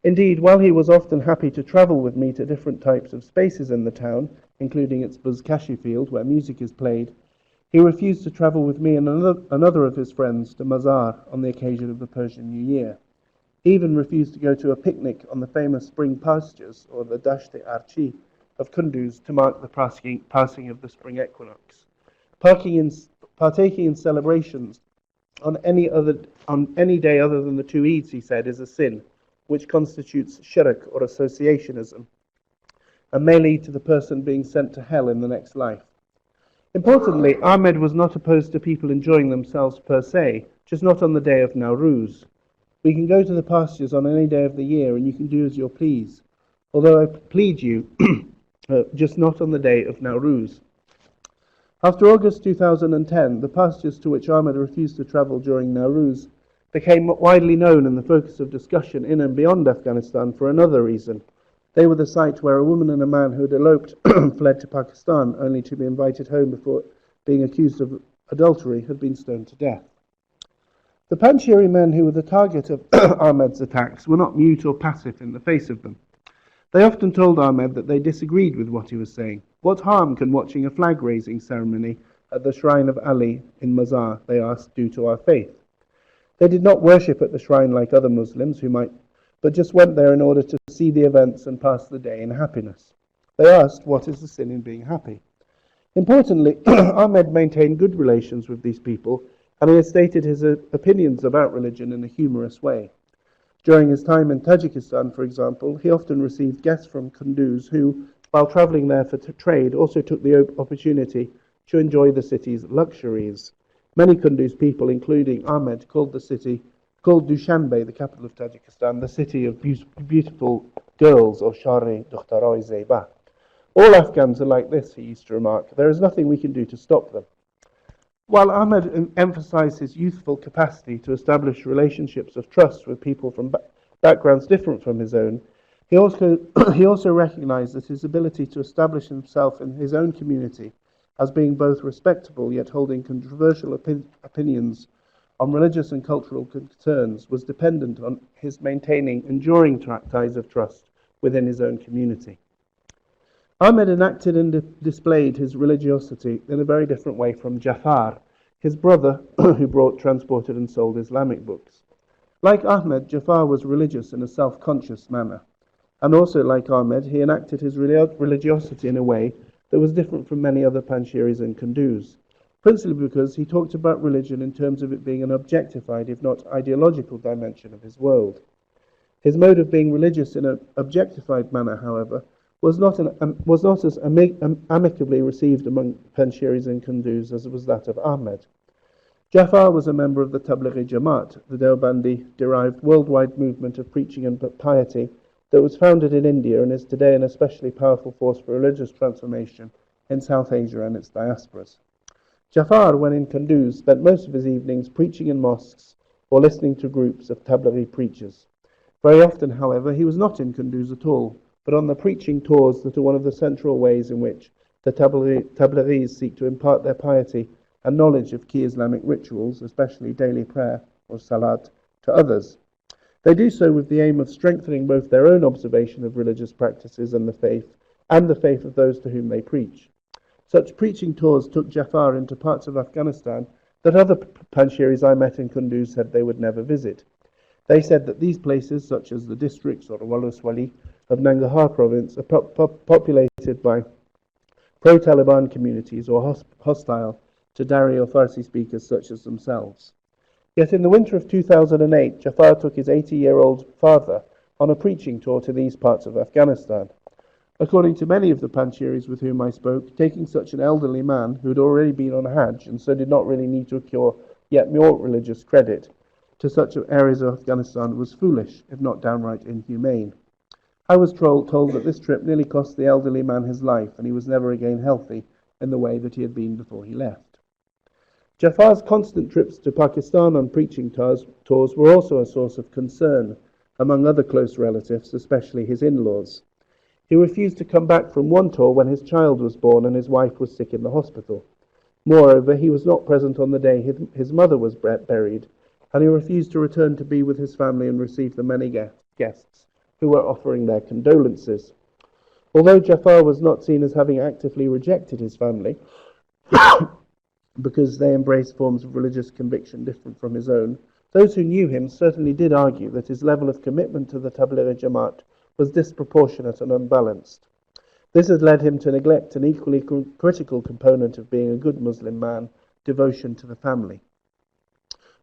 Indeed, while he was often happy to travel with me to different types of spaces in the town, including its Buzkashi field where music is played, he refused to travel with me and another of his friends to Mazar on the occasion of the Persian New Year. He even refused to go to a picnic on the famous spring pastures, or the Dasht-e-Archi, of Kunduz to mark the passing of the spring equinox. Partaking in celebrations on any day other than the two Eids, he said, is a sin, which constitutes shirk or associationism, and may lead to the person being sent to hell in the next life. Importantly, Ahmed was not opposed to people enjoying themselves per se, just not on the day of Nowruz. We can go to the pastures on any day of the year, and you can do as you please, although I plead you, just not on the day of Nowruz. After August 2010, the pastures to which Ahmed refused to travel during Nowruz became widely known and the focus of discussion in and beyond Afghanistan for another reason. They were the site where a woman and a man who had eloped fled to Pakistan only to be invited home before being accused of adultery had been stoned to death. The Panjshiri men who were the target of Ahmed's attacks were not mute or passive in the face of them. They often told Ahmed that they disagreed with what he was saying. What harm can watching a flag-raising ceremony at the shrine of Ali in Mazar, they asked, do to our faith? They did not worship at the shrine like other Muslims but just went there in order to see the events and pass the day in happiness. They asked, what is the sin in being happy? Importantly, Ahmed maintained good relations with these people, and he had stated his opinions about religion in a humorous way. During his time in Tajikistan, for example, he often received guests from Kunduz who, while travelling there for trade, also took the opportunity to enjoy the city's luxuries. Many Kunduz people, including Ahmed, called Dushanbe, the capital of Tajikistan, the city of beautiful girls, or Shari Dukhtarai Zeba. All Afghans are like this, he used to remark. There is nothing we can do to stop them. While Ahmed emphasized his youthful capacity to establish relationships of trust with people from backgrounds different from his own, he also recognized that his ability to establish himself in his own community as being both respectable yet holding controversial opinions on religious and cultural concerns was dependent on his maintaining enduring ties of trust within his own community. Ahmed enacted and displayed his religiosity in a very different way from Jafar, his brother who transported and sold Islamic books. Like Ahmed, Jafar was religious in a self-conscious manner, and also like Ahmed, he enacted his religiosity in a way that was different from many other Panjshiris in Kunduz, principally because he talked about religion in terms of it being an objectified, if not ideological, dimension of his world. His mode of being religious in an objectified manner, however, was not as amicably received among Panjshiris in Kunduz as was that of Ahmed. Jafar was a member of the Tablighi Jamaat, the Deobandi-derived worldwide movement of preaching and piety that was founded in India and is today an especially powerful force for religious transformation in South Asia and its diasporas. Jafar, when in Kunduz, spent most of his evenings preaching in mosques or listening to groups of Tablighi preachers. Very often, however, he was not in Kunduz at all, but on the preaching tours that are one of the central ways in which the Tablighis seek to impart their piety and knowledge of key Islamic rituals, especially daily prayer or salat, to others. They do so with the aim of strengthening both their own observation of religious practices and the faith of those to whom they preach. Such preaching tours took Jafar into parts of Afghanistan that other Panjshiris I met in Kunduz said they would never visit. They said that these places, such as the districts or Waluswali of Nangarhar province, are populated by pro-Taliban communities or hostile to Dari or Farsi speakers such as themselves. Yet in the winter of 2008, Jafar took his 80-year-old father on a preaching tour to these parts of Afghanistan. According to many of the Panjshiris with whom I spoke, taking such an elderly man who had already been on Hajj and so did not really need to accrue yet more religious credit to such areas of Afghanistan was foolish, if not downright inhumane. I was told that this trip nearly cost the elderly man his life, and he was never again healthy in the way that he had been before he left. Jafar's constant trips to Pakistan on preaching tours were also a source of concern among other close relatives, especially his in-laws. He refused to come back from one tour when his child was born and his wife was sick in the hospital. Moreover, he was not present on the day his mother was buried, and he refused to return to be with his family and receive the many guests who were offering their condolences. Although Jafar was not seen as having actively rejected his family, because they embraced forms of religious conviction different from his own, Those who knew him certainly did argue that his level of commitment to the Tablighi Jamaat was disproportionate and unbalanced. This had led him to neglect an equally critical component of being a good Muslim man, devotion to the family.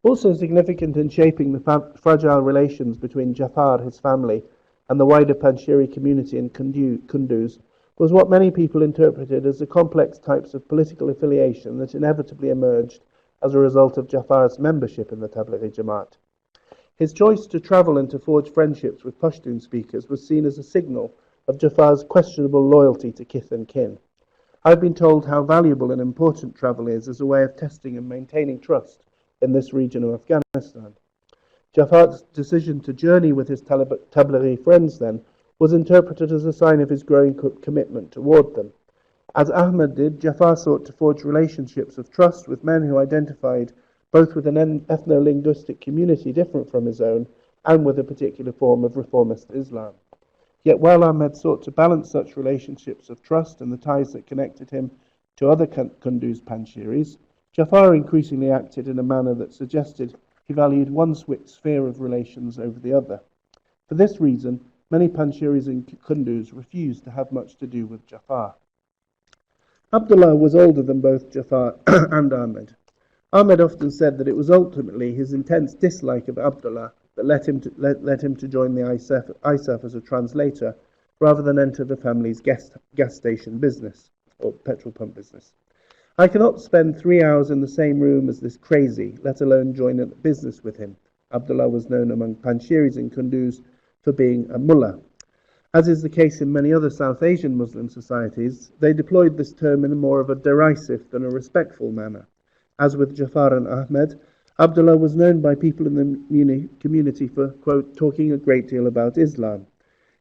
Also significant in shaping the fragile relations between Jafar, his family, and the wider Panjshiri community in Kunduz was what many people interpreted as the complex types of political affiliation that inevitably emerged as a result of Jafar's membership in the Tablighi Jamaat. His choice to travel and to forge friendships with Pashtun speakers was seen as a signal of Jafar's questionable loyalty to kith and kin. I've been told how valuable and important travel is as a way of testing and maintaining trust in this region of Afghanistan. Jafar's decision to journey with his Tablighi friends then was interpreted as a sign of his growing commitment toward them. As Ahmed did, Jafar sought to forge relationships of trust with men who identified both with an ethno-linguistic community different from his own and with a particular form of reformist Islam. Yet while Ahmed sought to balance such relationships of trust and the ties that connected him to other Kunduz Panjshiris, Jafar increasingly acted in a manner that suggested he valued one sphere of relations over the other. For this reason, many Panjshiris in Kunduz refused to have much to do with Jafar. Abdullah was older than both Jafar and Ahmed. Ahmed often said that it was ultimately his intense dislike of Abdullah that led him to join the ISAF as a translator rather than enter the family's gas station business, or petrol pump business. I cannot spend 3 hours in the same room as this crazy, let alone join a business with him. Abdullah was known among Panjshiris in Kunduz for being a mullah. As is the case in many other South Asian Muslim societies, they deployed this term in more of a derisive than a respectful manner. As with Jafar and Ahmed, Abdullah was known by people in the community for, quote, talking a great deal about Islam.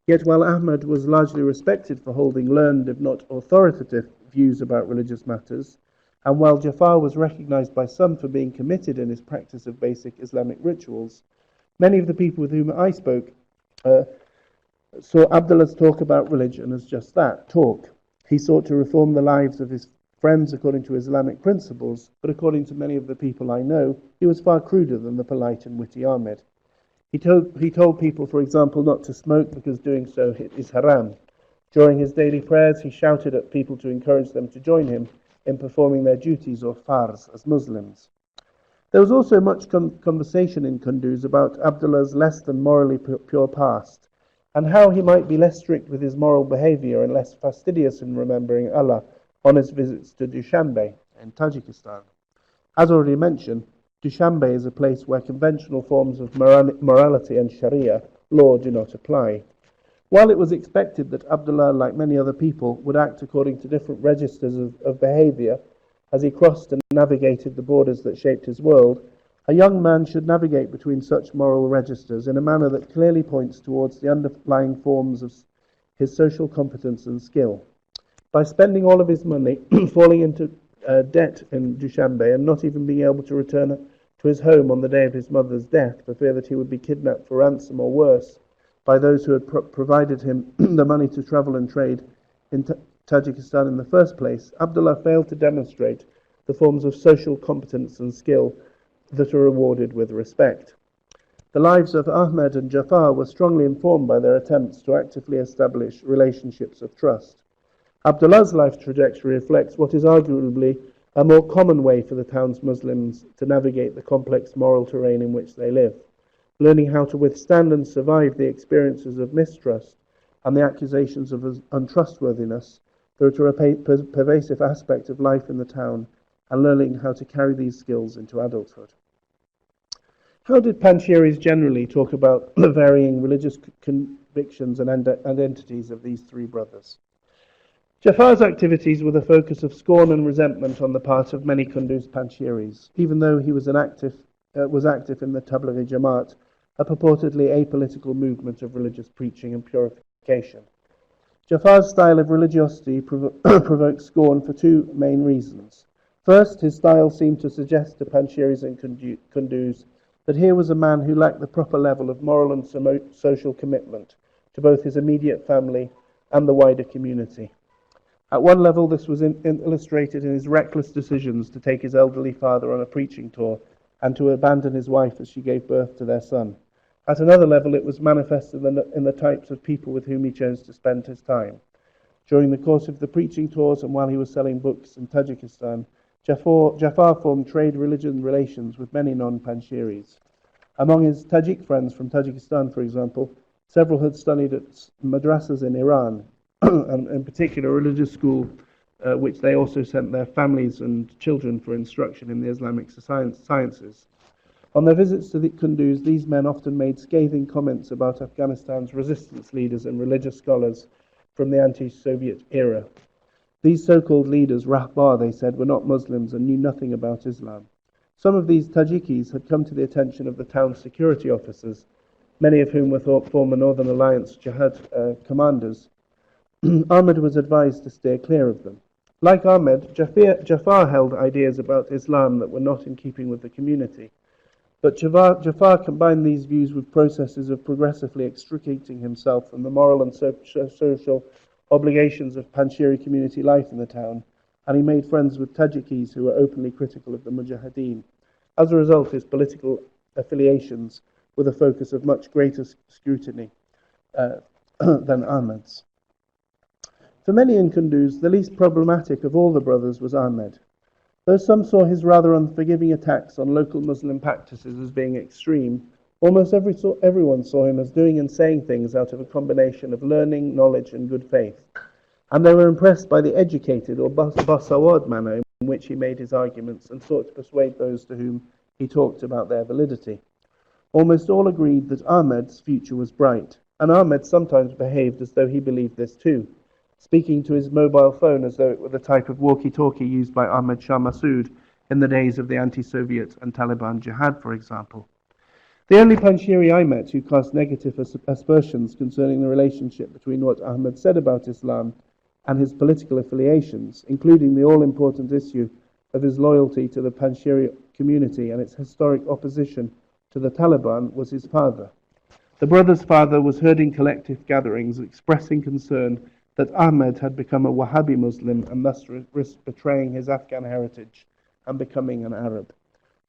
Yet while Ahmed was largely respected for holding learned, if not authoritative, views about religious matters, and while Jafar was recognized by some for being committed in his practice of basic Islamic rituals, many of the people with whom I spoke saw Abdullah's talk about religion as just that, talk. He sought to reform the lives of his friends according to Islamic principles, but according to many of the people I know, he was far cruder than the polite and witty Ahmed. He told people, for example, not to smoke because doing so is haram. During his daily prayers, he shouted at people to encourage them to join him in performing their duties or farz as Muslims. There was also much conversation in Kunduz about Abdullah's less than morally pure past, and how he might be less strict with his moral behavior and less fastidious in remembering Allah on his visits to Dushanbe in Tajikistan. As already mentioned, Dushanbe is a place where conventional forms of morality and Sharia law do not apply. While it was expected that Abdullah, like many other people, would act according to different registers of behavior as he crossed and navigated the borders that shaped his world, a young man should navigate between such moral registers in a manner that clearly points towards the underlying forms of his social competence and skill. By spending all of his money, falling into debt in Dushanbe, and not even being able to return to his home on the day of his mother's death for fear that he would be kidnapped for ransom or worse by those who had provided him the money to travel and trade in Tajikistan in the first place, Abdullah failed to demonstrate the forms of social competence and skill that are rewarded with respect. The lives of Ahmed and Jafar were strongly informed by their attempts to actively establish relationships of trust. Abdullah's life trajectory reflects what is arguably a more common way for the town's Muslims to navigate the complex moral terrain in which they live, learning how to withstand and survive the experiences of mistrust and the accusations of untrustworthiness that are a pervasive aspect of life in the town, and learning how to carry these skills into adulthood. How did Panjshiris generally talk about the varying religious convictions and identities of these three brothers? Jafar's activities were the focus of scorn and resentment on the part of many Kunduz Panjshiris, even though he was active in the Tablighi Jamaat, a purportedly apolitical movement of religious preaching and purification. Jafar's style of religiosity provoked scorn for two main reasons. First, his style seemed to suggest to Panjshiris in Kunduz that here was a man who lacked the proper level of moral and social commitment to both his immediate family and the wider community. At one level, this was illustrated in his reckless decisions to take his elderly father on a preaching tour and to abandon his wife as she gave birth to their son. At another level, it was manifested in the types of people with whom he chose to spend his time. During the course of the preaching tours and while he was selling books in Tajikistan, Jafar formed trade religion relations with many non-Panshiris. Among his Tajik friends from Tajikistan, for example, several had studied at madrasas in Iran, and in particular a religious school which they also sent their families and children for instruction in the Islamic sciences. On their visits to the Kunduz, these men often made scathing comments about Afghanistan's resistance leaders and religious scholars from the anti-Soviet era. These so-called leaders, Rahbar, they said, were not Muslims and knew nothing about Islam. Some of these Tajikis had come to the attention of the town's security officers, many of whom were former Northern Alliance Jihad commanders. Ahmed was advised to steer clear of them. Like Ahmed, Jafar held ideas about Islam that were not in keeping with the community. But Jafar combined these views with processes of progressively extricating himself from the moral and social obligations of Panjshiri community life in the town, and he made friends with Tajikis who were openly critical of the Mujahideen. As a result, his political affiliations were the focus of much greater scrutiny than Ahmed's. For many in Kunduz, the least problematic of all the brothers was Ahmed. Though some saw his rather unforgiving attacks on local Muslim practices as being extreme, almost everyone saw him as doing and saying things out of a combination of learning, knowledge, and good faith. And they were impressed by the educated or basawad manner in which he made his arguments and sought to persuade those to whom he talked about their validity. Almost all agreed that Ahmed's future was bright, and Ahmed sometimes behaved as though he believed this too, speaking to his mobile phone as though it were the type of walkie-talkie used by Ahmed Shah Massoud in the days of the anti-Soviet and Taliban jihad, for example. The only Panjshiri I met who cast negative aspersions concerning the relationship between what Ahmed said about Islam and his political affiliations, including the all-important issue of his loyalty to the Panjshiri community and its historic opposition to the Taliban, was his father. The brother's father was heard in collective gatherings expressing concern that Ahmed had become a Wahhabi Muslim and thus risked betraying his Afghan heritage and becoming an Arab.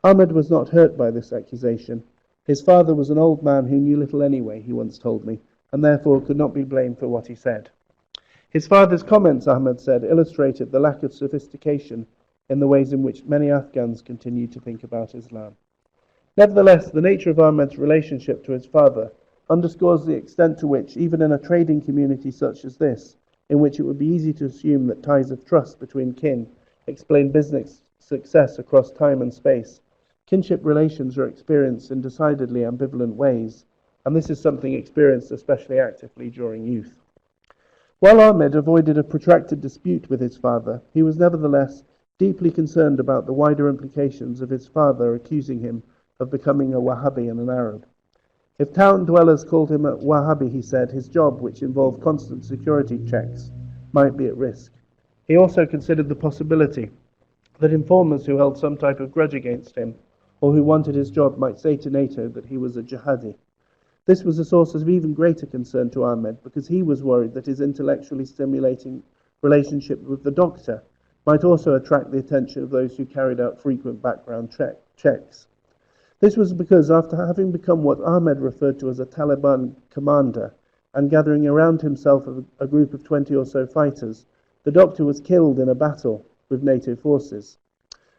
Ahmed was not hurt by this accusation. His father was an old man who knew little anyway, he once told me, and therefore could not be blamed for what he said. His father's comments, Ahmed said, illustrated the lack of sophistication in the ways in which many Afghans continue to think about Islam. Nevertheless, the nature of Ahmed's relationship to his father underscores the extent to which, even in a trading community such as this, in which it would be easy to assume that ties of trust between kin explain business success across time and space, kinship relations are experienced in decidedly ambivalent ways, and this is something experienced especially actively during youth. While Ahmed avoided a protracted dispute with his father, he was nevertheless deeply concerned about the wider implications of his father accusing him of becoming a Wahhabi and an Arab. If town dwellers called him a Wahhabi, he said, his job, which involved constant security checks, might be at risk. He also considered the possibility that informers who held some type of grudge against him or who wanted his job might say to NATO that he was a jihadi. This was a source of even greater concern to Ahmed because he was worried that his intellectually stimulating relationship with the doctor might also attract the attention of those who carried out frequent background checks. This was because after having become what Ahmed referred to as a Taliban commander and gathering around himself a group of 20 or so fighters, the doctor was killed in a battle with NATO forces.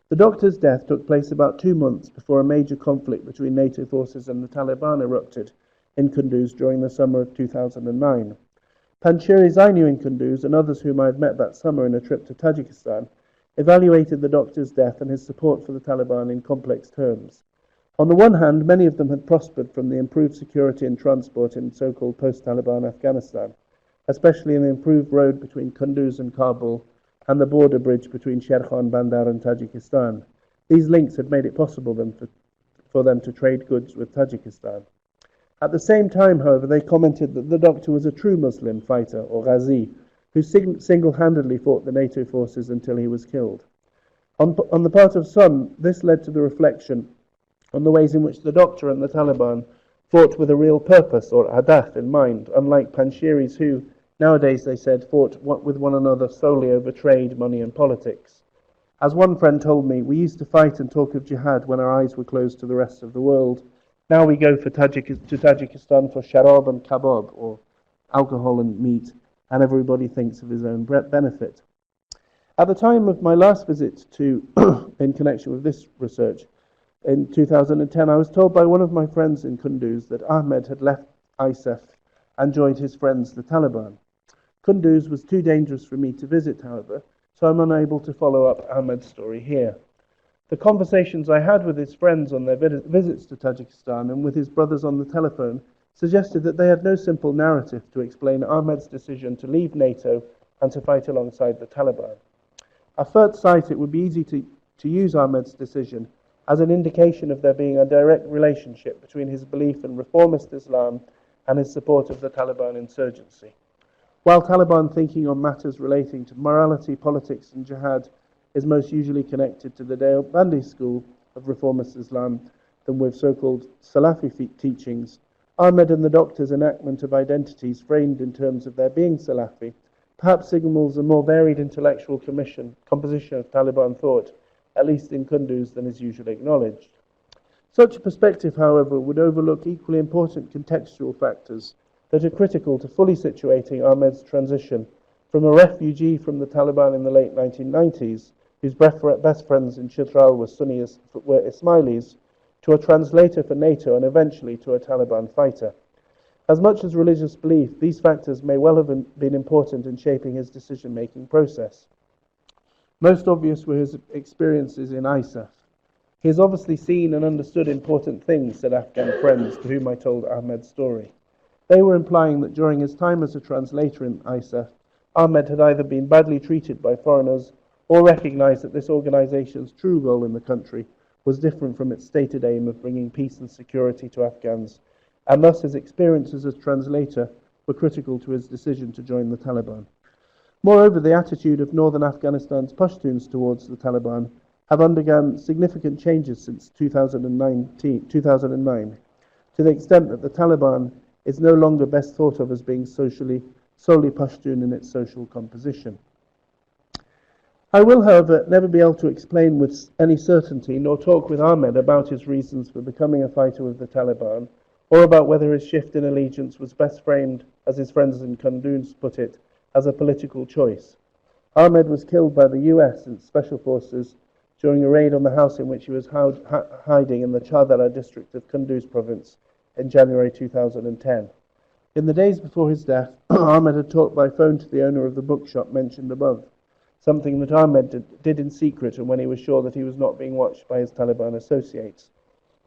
The doctor's death took place about 2 months before a major conflict between NATO forces and the Taliban erupted in Kunduz during the summer of 2009. Panjshiris I knew in Kunduz and others whom I had met that summer in a trip to Tajikistan evaluated the doctor's death and his support for the Taliban in complex terms. On the one hand, many of them had prospered from the improved security and transport in so-called post-Taliban Afghanistan, especially in the improved road between Kunduz and Kabul and the border bridge between Sherkhan Bandar and Tajikistan. These links had made it possible for them to trade goods with Tajikistan. At the same time, however, they commented that the doctor was a true Muslim fighter, or Ghazi, who single-handedly fought the NATO forces until he was killed. On the part of some, this led to the reflection on the ways in which the doctor and the Taliban fought with a real purpose, or hadaf, in mind, unlike Panjshiris who, nowadays, they said, fought with one another solely over trade, money and politics. As one friend told me, we used to fight and talk of jihad when our eyes were closed to the rest of the world. Now we go to Tajikistan for sharab and kebab, or alcohol and meat, and everybody thinks of his own benefit. At the time of my last visit to, in connection with this research, in 2010, I was told by one of my friends in Kunduz that Ahmed had left ISAF and joined his friends, the Taliban. Kunduz was too dangerous for me to visit, however, so I'm unable to follow up Ahmed's story here. The conversations I had with his friends on their visits to Tajikistan and with his brothers on the telephone suggested that they had no simple narrative to explain Ahmed's decision to leave NATO and to fight alongside the Taliban. At first sight, it would be easy to use Ahmed's decision as an indication of there being a direct relationship between his belief in reformist Islam and his support of the Taliban insurgency. While Taliban thinking on matters relating to morality, politics and jihad is most usually connected to the Deobandi school of reformist Islam than with so-called Salafi teachings, Ahmed and the doctor's enactment of identities framed in terms of their being Salafi perhaps signals a more varied intellectual composition of Taliban thought, at least in Kunduz, than is usually acknowledged. Such a perspective, however, would overlook equally important contextual factors that are critical to fully situating Ahmed's transition from a refugee from the Taliban in the late 1990s, whose best friends in Chitral were Ismailis, to a translator for NATO and eventually to a Taliban fighter. As much as religious belief, these factors may well have been important in shaping his decision-making process. Most obvious were his experiences in ISAF. He has obviously seen and understood important things, said Afghan friends to whom I told Ahmed's story. They were implying that during his time as a translator in ISAF, Ahmed had either been badly treated by foreigners or recognized that this organization's true role in the country was different from its stated aim of bringing peace and security to Afghans, and thus his experiences as translator were critical to his decision to join the Taliban. Moreover, the attitude of northern Afghanistan's Pashtuns towards the Taliban have undergone significant changes since 2009, to the extent that the Taliban is no longer best thought of as being solely Pashtun in its social composition. I will, however, never be able to explain with any certainty nor talk with Ahmed about his reasons for becoming a fighter with the Taliban, or about whether his shift in allegiance was best framed, as his friends in Kunduz put it, as a political choice. Ahmed was killed by the US and Special Forces during a raid on the house in which he was hiding in the Chardara district of Kunduz province in January 2010. In the days before his death, Ahmed had talked by phone to the owner of the bookshop mentioned above, something that Ahmed did in secret and when he was sure that he was not being watched by his Taliban associates.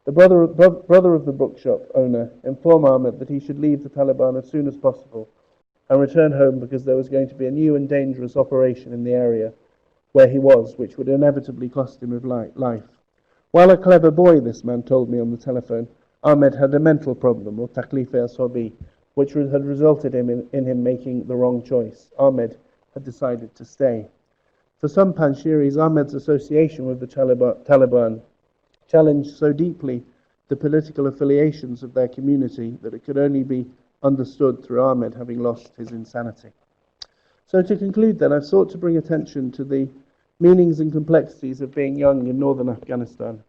The brother of the bookshop owner informed Ahmed that he should leave the Taliban as soon as possible and return home because there was going to be a new and dangerous operation in the area where he was, which would inevitably cost him his life. While a clever boy, this man told me on the telephone, Ahmed had a mental problem, or taklif-e-asabi, which had resulted in him making the wrong choice. Ahmed had decided to stay. For some Panshiris, Ahmed's association with the Taliban challenged so deeply the political affiliations of their community that it could only be understood through Ahmed having lost his insanity. So to conclude then, I've sought to bring attention to the meanings and complexities of being young in northern Afghanistan.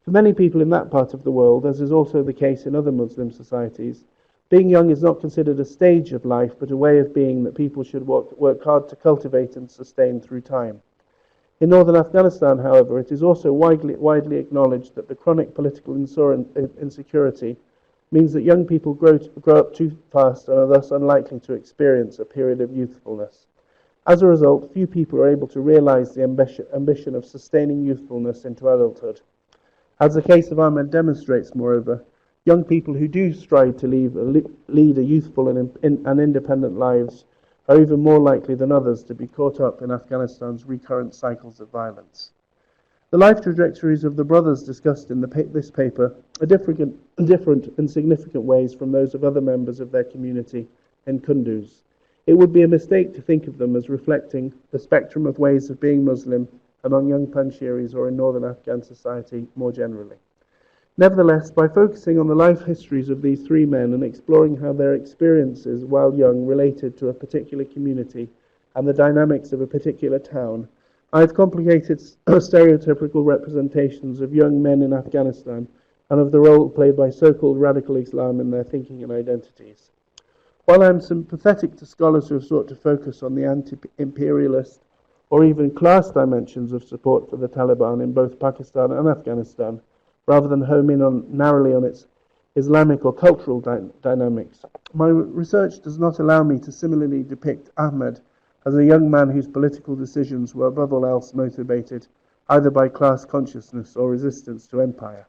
For many people in that part of the world, as is also the case in other Muslim societies, being young is not considered a stage of life, but a way of being that people should work hard to cultivate and sustain through time. In northern Afghanistan, however, it is also widely acknowledged that the chronic political insecurity means that young people grow up too fast and are thus unlikely to experience a period of youthfulness. As a result, few people are able to realize the ambition of sustaining youthfulness into adulthood. As the case of Ahmed demonstrates, moreover, young people who do strive to lead a youthful and independent lives are even more likely than others to be caught up in Afghanistan's recurrent cycles of violence. The life trajectories of the brothers discussed in this paper are different in significant ways from those of other members of their community in Kunduz. It would be a mistake to think of them as reflecting the spectrum of ways of being Muslim among young Panshiris or in northern Afghan society more generally. Nevertheless, by focusing on the life histories of these three men and exploring how their experiences while young related to a particular community and the dynamics of a particular town, I have complicated stereotypical representations of young men in Afghanistan and of the role played by so-called radical Islam in their thinking and identities. While I am sympathetic to scholars who have sought to focus on the anti-imperialist or even class dimensions of support for the Taliban in both Pakistan and Afghanistan, rather than home in narrowly on its Islamic or cultural dynamics, my research does not allow me to similarly depict Ahmed as a young man whose political decisions were above all else motivated either by class consciousness or resistance to empire.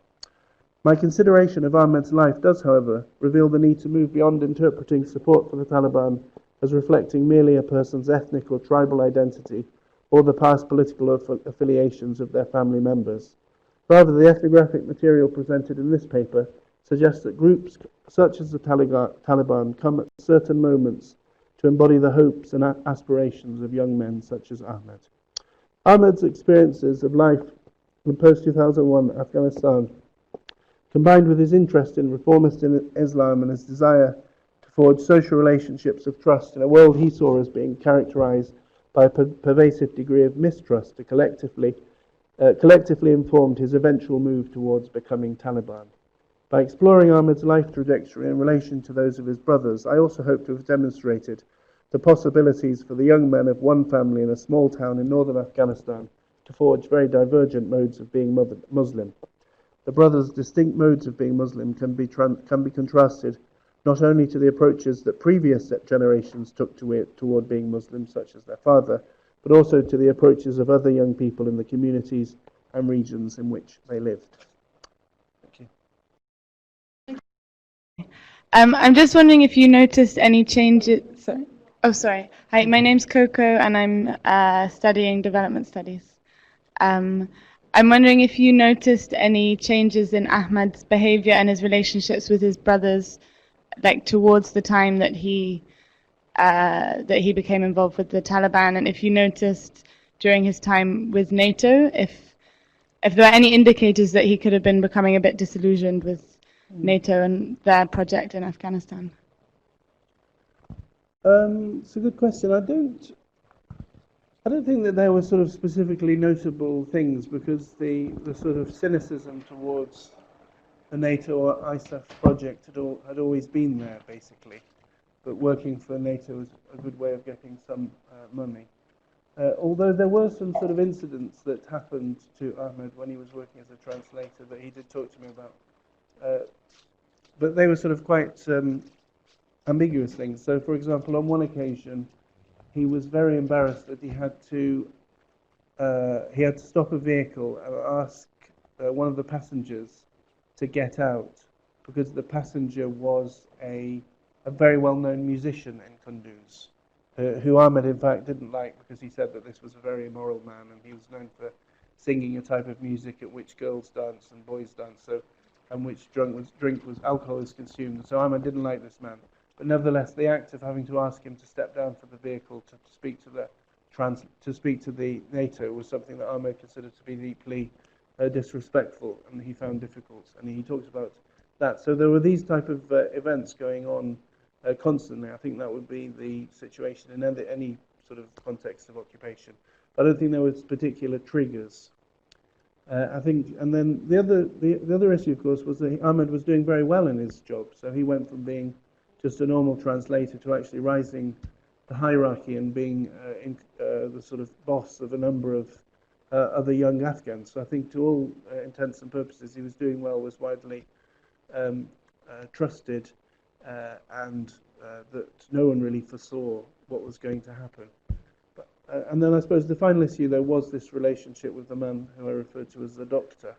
My consideration of Ahmed's life does, however, reveal the need to move beyond interpreting support for the Taliban as reflecting merely a person's ethnic or tribal identity or the past political affiliations of their family members. Rather, the ethnographic material presented in this paper suggests that groups such as the Taliban come at certain moments to embody the hopes and aspirations of young men such as Ahmed. Ahmed's experiences of life in post-2001 Afghanistan, combined with his interest in reformist Islam and his desire to forge social relationships of trust in a world he saw as being characterized by a pervasive degree of mistrust, collectively informed his eventual move towards becoming Taliban. By exploring Ahmed's life trajectory in relation to those of his brothers, I also hope to have demonstrated the possibilities for the young men of one family in a small town in northern Afghanistan to forge very divergent modes of being Muslim. The brothers' distinct modes of being Muslim can be contrasted not only to the approaches that previous generations took toward being Muslim, such as their father, but also to the approaches of other young people in the communities and regions in which they lived. Thank you. I'm just wondering if you noticed any changes. Sorry. Oh, sorry. Hi, my name's Coco, and I'm studying development studies. I'm wondering if you noticed any changes in Ahmad's behavior and his relationships with his brothers, like towards the time that he became involved with the Taliban, and if you noticed during his time with NATO, if there are any indicators that he could have been becoming a bit disillusioned with NATO and their project in Afghanistan. It's a good question. I don't think that there were sort of specifically notable things, because the sort of cynicism towards the NATO or ISAF project had always been there, basically. But working for NATO was a good way of getting some money. Although there were some sort of incidents that happened to Ahmed when he was working as a translator that he did talk to me about. But they were sort of quite ambiguous things. So, for example, on one occasion, he was very embarrassed that he had to stop a vehicle and ask one of the passengers to get out, because the passenger was a very well-known musician in Kunduz, who Ahmed in fact didn't like, because he said that this was a very immoral man, and he was known for singing a type of music at which girls dance and boys dance, and which alcohol was consumed. So Ahmed didn't like this man. But nevertheless, the act of having to ask him to step down from the vehicle to speak to the NATO was something that Ahmed considered to be deeply disrespectful, and he found difficult. And he talks about that. So there were these type of events going on constantly. I think that would be the situation in any sort of context of occupation. But I don't think there was particular triggers. I think, and then the other issue, of course, was that Ahmed was doing very well in his job. So he went from being just a normal translator to actually rising the hierarchy and being the sort of boss of a number of other young Afghans. So I think to all intents and purposes, he was doing well, was widely trusted, and that no one really foresaw what was going to happen. And then I suppose the final issue, though, was this relationship with the man who I referred to as the doctor.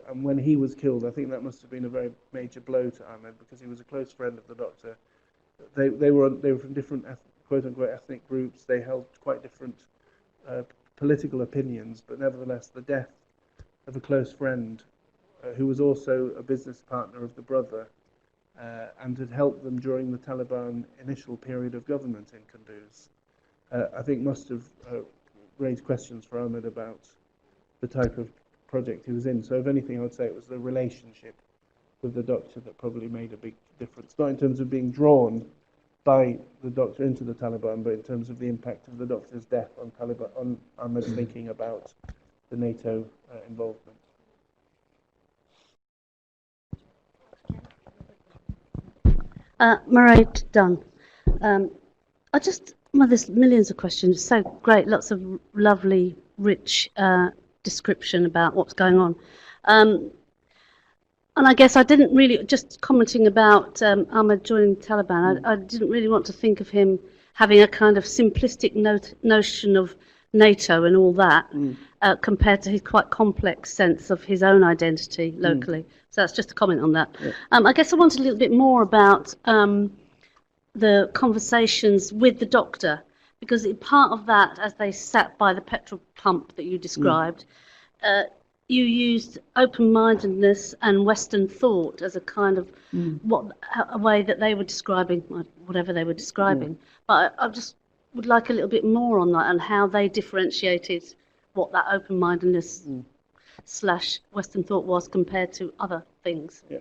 And when he was killed, I think that must have been a very major blow to Ahmed, because he was a close friend of the doctor. They were from different quote-unquote ethnic groups. They held quite different political opinions, but nevertheless, the death of a close friend who was also a business partner of the brother and had helped them during the Taliban initial period of government in Kunduz, I think must have raised questions for Ahmed about the type of project he was in. So if anything, I would say it was the relationship with the doctor that probably made a big difference. Not in terms of being drawn by the doctor into the Taliban, but in terms of the impact of the doctor's death on Taliban, on Ahmed's thinking about the NATO involvement. Murray Dunn. There's millions of questions. So great, lots of lovely, rich description about what's going on. And I guess I didn't really, just commenting about Ahmed joining the Taliban, I didn't really want to think of him having a kind of simplistic notion of NATO and all that, compared to his quite complex sense of his own identity locally. So that's just a comment on that. Yeah. I guess I wanted a little bit more about the conversations with the doctor, because part of that, as they sat by the petrol pump that you described, you used open-mindedness and Western thought as a kind of a way that they were describing whatever they were describing. But I just would like a little bit more on that and how they differentiated what that open-mindedness slash Western thought was compared to other things. Yeah.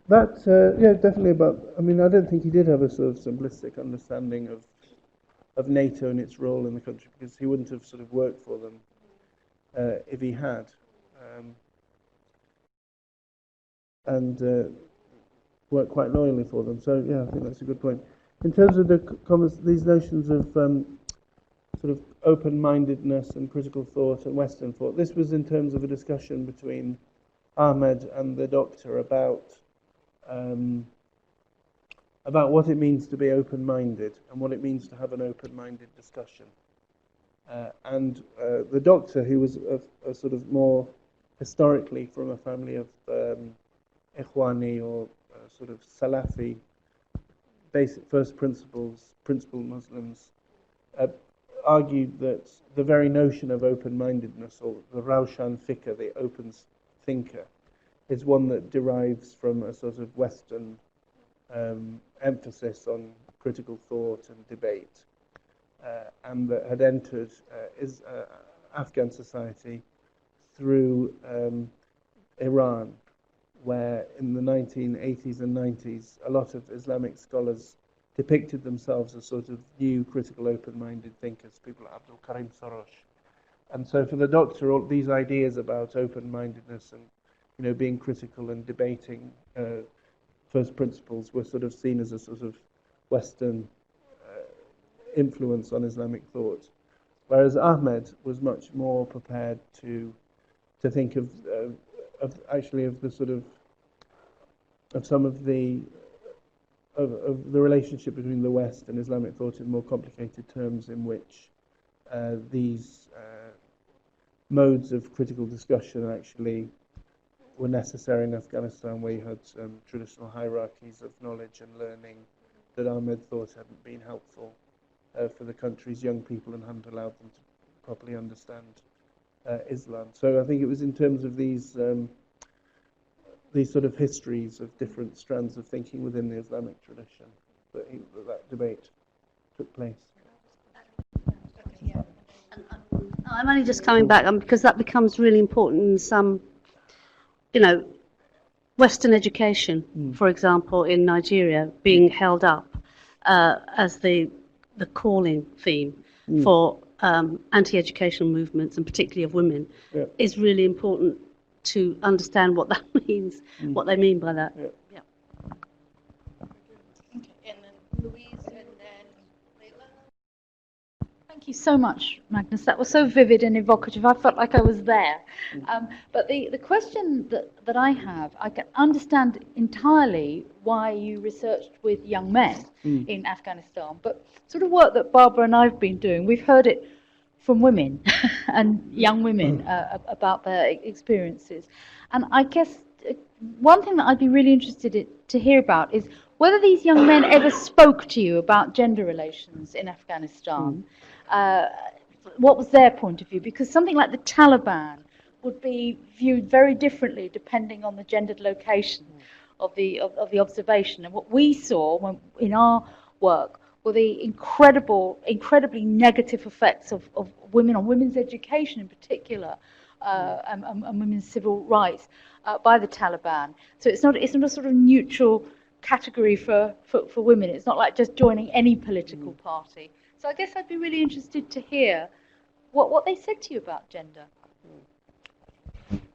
Definitely about. I mean, I don't think he did have a sort of simplistic understanding of NATO and its role in the country, because he wouldn't have sort of worked for them if he had, and worked quite loyally for them. So yeah, I think that's a good point. In terms of these notions of sort of open-mindedness and critical thought and Western thought, this was in terms of a discussion between Ahmed and the doctor about what it means to be open-minded and what it means to have an open-minded discussion. And the doctor, who was a sort of more historically from a family of Ikhwani or sort of Salafi, basic first principle Muslims, argued that the very notion of open-mindedness, or the Raushan Fikr, the open thinker, is one that derives from a sort of Western emphasis on critical thought and debate, and that had entered Afghan society through Iran, where in the 1980s and 90s a lot of Islamic scholars depicted themselves as sort of new critical open-minded thinkers, people like Abdul Karim Soros. And so for the doctor, all these ideas about open-mindedness and being critical and debating first principles were sort of seen as a sort of Western influence on Islamic thought, whereas Ahmed was much more prepared to think of the sort of some of the relationship between the West and Islamic thought in more complicated terms, in which these modes of critical discussion actually were necessary in Afghanistan, where you had traditional hierarchies of knowledge and learning that Ahmed thought hadn't been helpful for the country's young people and hadn't allowed them to properly understand Islam. So I think it was in terms of these sort of histories of different strands of thinking within the Islamic tradition that debate took place. I'm only just coming back because that becomes really important in some, Western education, for example, in Nigeria, being held up as the calling theme for anti-educational movements, and particularly of women, is really important to understand what that means, what they mean by that. Yeah. Okay, and then Louise, and then Leila. Thank you so much, Magnus. That was so vivid and evocative. I felt like I was there. But the question that I have, I can understand entirely why you researched with young men in Afghanistan, but sort of work that Barbara and I've been doing, we've heard it from women and young women about their experiences. And I guess one thing that I'd be really interested to hear about is whether these young men ever spoke to you about gender relations in Afghanistan. What was their point of view? Because something like the Taliban would be viewed very differently depending on the gendered location of the observation. And what we saw in our work were the incredibly negative effects of women on women's education in particular, and women's civil rights by the Taliban. So it's not a sort of neutral category for women. It's not like just joining any political party. So I guess I'd be really interested to hear what they said to you about gender.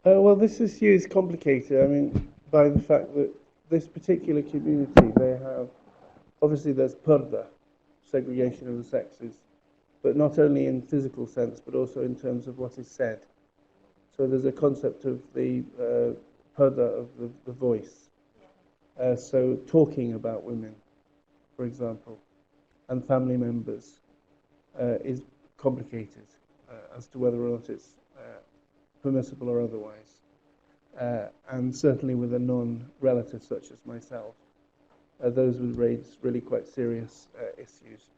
Well, this issue is complicated. I mean, by the fact that this particular community, they have, obviously there's purda, segregation of the sexes, but not only in physical sense, but also in terms of what is said. So there's a concept of the purda of the voice. So talking about women, for example, and family members is complicated as to whether or not it's permissible or otherwise. And certainly with a non-relative such as myself, those would raise really quite serious issues.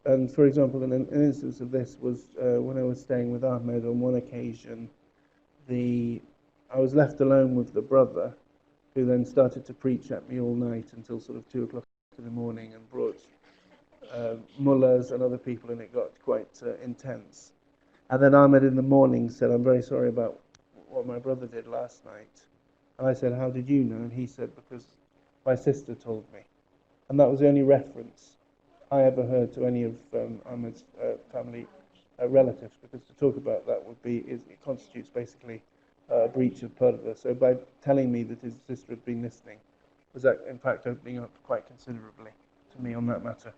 And for example, an instance of this was when I was staying with Ahmed on one occasion, I was left alone with the brother, who then started to preach at me all night until sort of 2 o'clock in the morning and brought mullahs and other people, and it got quite intense. And then Ahmed in the morning said, "I'm very sorry about what my brother did last night." And I said, "How did you know?" And he said, "Because my sister told me." And that was the only reference I ever heard to any of Ahmed's family relatives, because to talk about that it constitutes basically a breach of purda. So by telling me that his sister had been listening, was that in fact opening up quite considerably to me on that matter.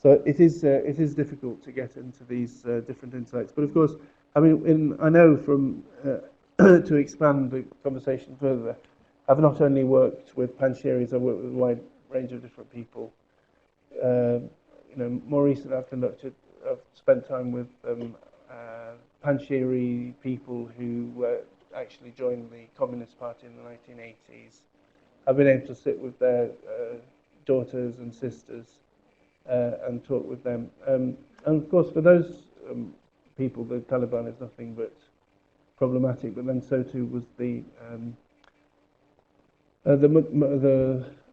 So it is difficult to get into these different insights. But of course, I mean, I know from to expand the conversation further, I've not only worked with Panjsheris, I've worked with a wide range of different people. More recently I've spent time with Panjsheri people who actually joined the Communist Party in the 1980s. I've been able to sit with their daughters and sisters and talk with them. And of course, for those people, the Taliban is nothing but problematic. But then so too was the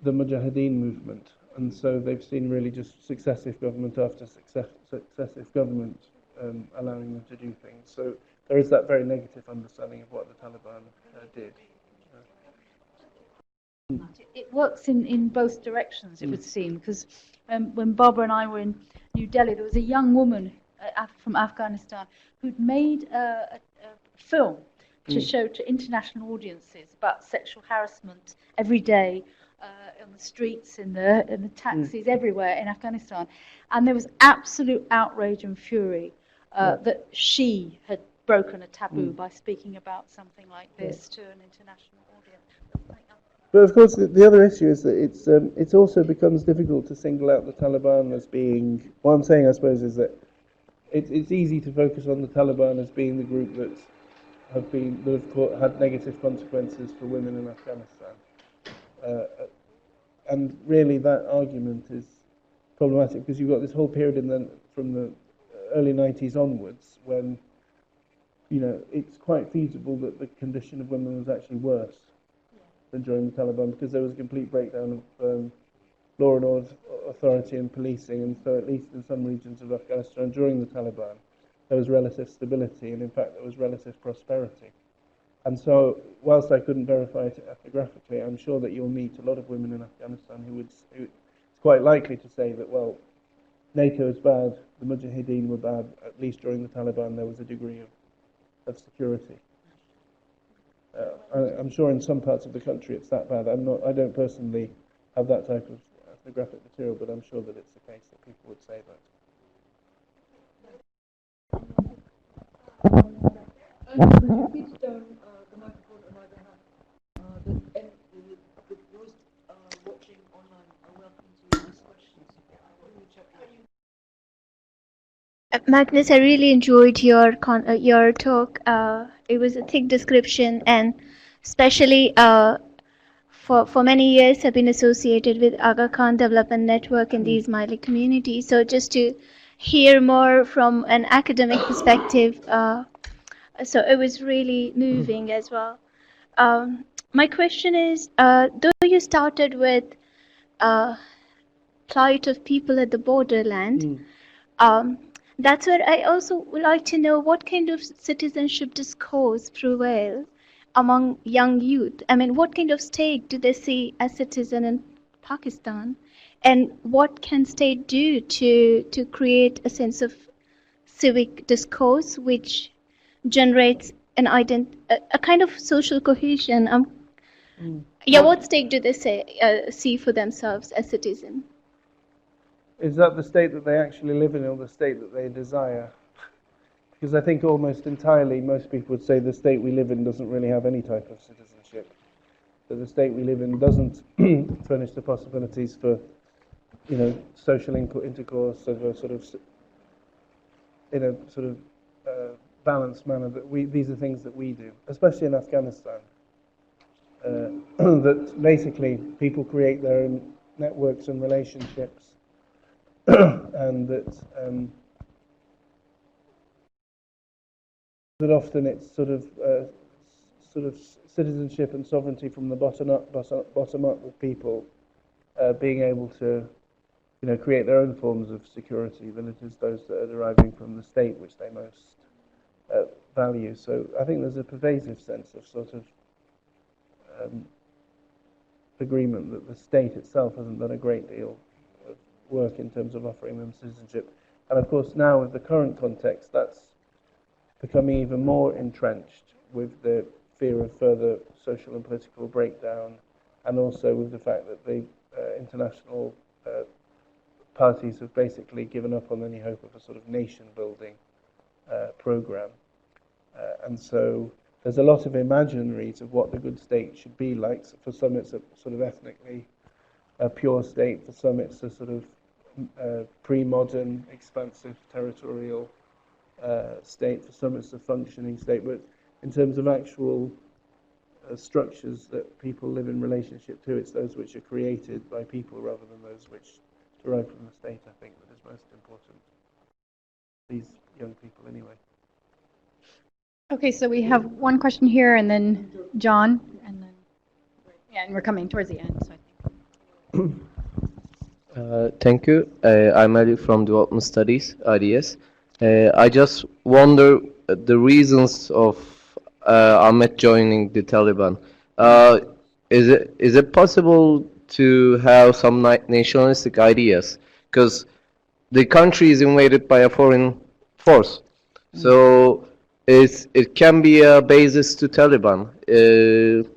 Mujahideen movement, and so they've seen really just successive government after successive government allowing them to do things. So there is that very negative understanding of what the Taliban did. It works in both directions, it would seem, because when Barbara and I were in New Delhi, there was a young woman from Afghanistan who'd made a film to show to international audiences about sexual harassment every day on the streets, in the taxis, everywhere in Afghanistan. And there was absolute outrage and fury that she had broken a taboo by speaking about something like this to an international audience. But of course, the other issue is that it also becomes difficult to single out the Taliban as being. What I'm saying, I suppose, is that it's easy to focus on the Taliban as being the group that have had negative consequences for women in Afghanistan, and really that argument is problematic because you've got this whole period from the early 90s onwards when it's quite feasible that the condition of women was actually worse than during the Taliban, because there was a complete breakdown of law and order, authority and policing, and so at least in some regions of Afghanistan during the Taliban there was relative stability, and in fact there was relative prosperity. And so whilst I couldn't verify it ethnographically, I'm sure that you'll meet a lot of women in Afghanistan who it's quite likely to say that, well, NATO is bad, the Mujahideen were bad, at least during the Taliban there was a degree of security. I'm sure in some parts of the country it's that bad. I don't personally have that type of ethnographic material, but I'm sure that it's the case that people would say that. Could you please turn the microphone on my behalf? Those watching online are welcome to ask questions. Magnus, I really enjoyed your talk. It was a thick description, and especially for many years I've been associated with Aga Khan Development Network in these Mali communities. So just to hear more from an academic perspective, so it was really moving as well. My question is, though you started with plight of people at the borderland, that's where I also would like to know what kind of citizenship discourse prevails among young youth. I mean, what kind of stake do they see as citizen in Pakistan, and what can state do to create a sense of civic discourse which generates a kind of social cohesion? Yeah, what stake do they see for themselves as citizens? Is that the state that they actually live in or the state that they desire? Because I think almost entirely most people would say the state we live in doesn't really have any type of citizenship. That the state we live in doesn't furnish the possibilities for, social intercourse of a sort of, in a sort of balanced manner. These are things that we do, especially in Afghanistan. That basically people create their own networks and relationships, and that often it's sort of citizenship and sovereignty from the bottom up with people being able to, create their own forms of security than it is those that are deriving from the state which they most value. So I think there's a pervasive sense of sort of agreement that the state itself hasn't done a great deal of work in terms of offering them citizenship. And of course now with the current context, that's becoming even more entrenched with the fear of further social and political breakdown, and also with the fact that the international parties have basically given up on any hope of a sort of nation-building program. And so there's a lot of imaginaries of what the good state should be like. So for some it's a sort of ethnically pure state, for some it's a sort of pre-modern, expansive, territorial state, for some it's a functioning state, but in terms of actual structures that people live in relationship to, it's those which are created by people rather than those which derive from the state, I think, that is most important. These young people anyway. Okay, so we have one question here, and then John, and then and we're coming towards the end. So I think. Thank you. I'm Ali from Development Studies, IDS. I just wonder the reasons of Ahmed joining the Taliban. Is it possible to have some nationalistic ideas? Because the country is invaded by a foreign force, so it can be a basis to Taliban,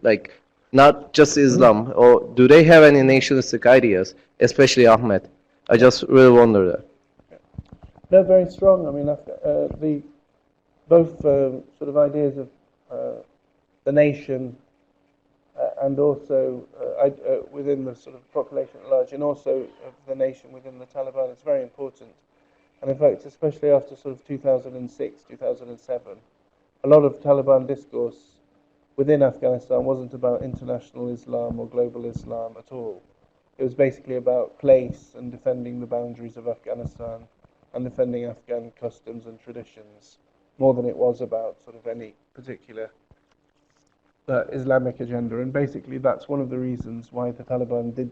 like not just Islam. Or do they have any nationalistic ideas, especially Ahmed? I just really wonder that. They're very strong. I mean, both sort of ideas of the nation and also within the sort of population at large, and also of the nation within the Taliban, is very important. And in fact, especially after sort of 2006, 2007, a lot of Taliban discourse within Afghanistan wasn't about international Islam or global Islam at all. It was basically about place and defending the boundaries of Afghanistan and defending Afghan customs and traditions, more than it was about sort of any particular Islamic agenda. And basically that's one of the reasons why the Taliban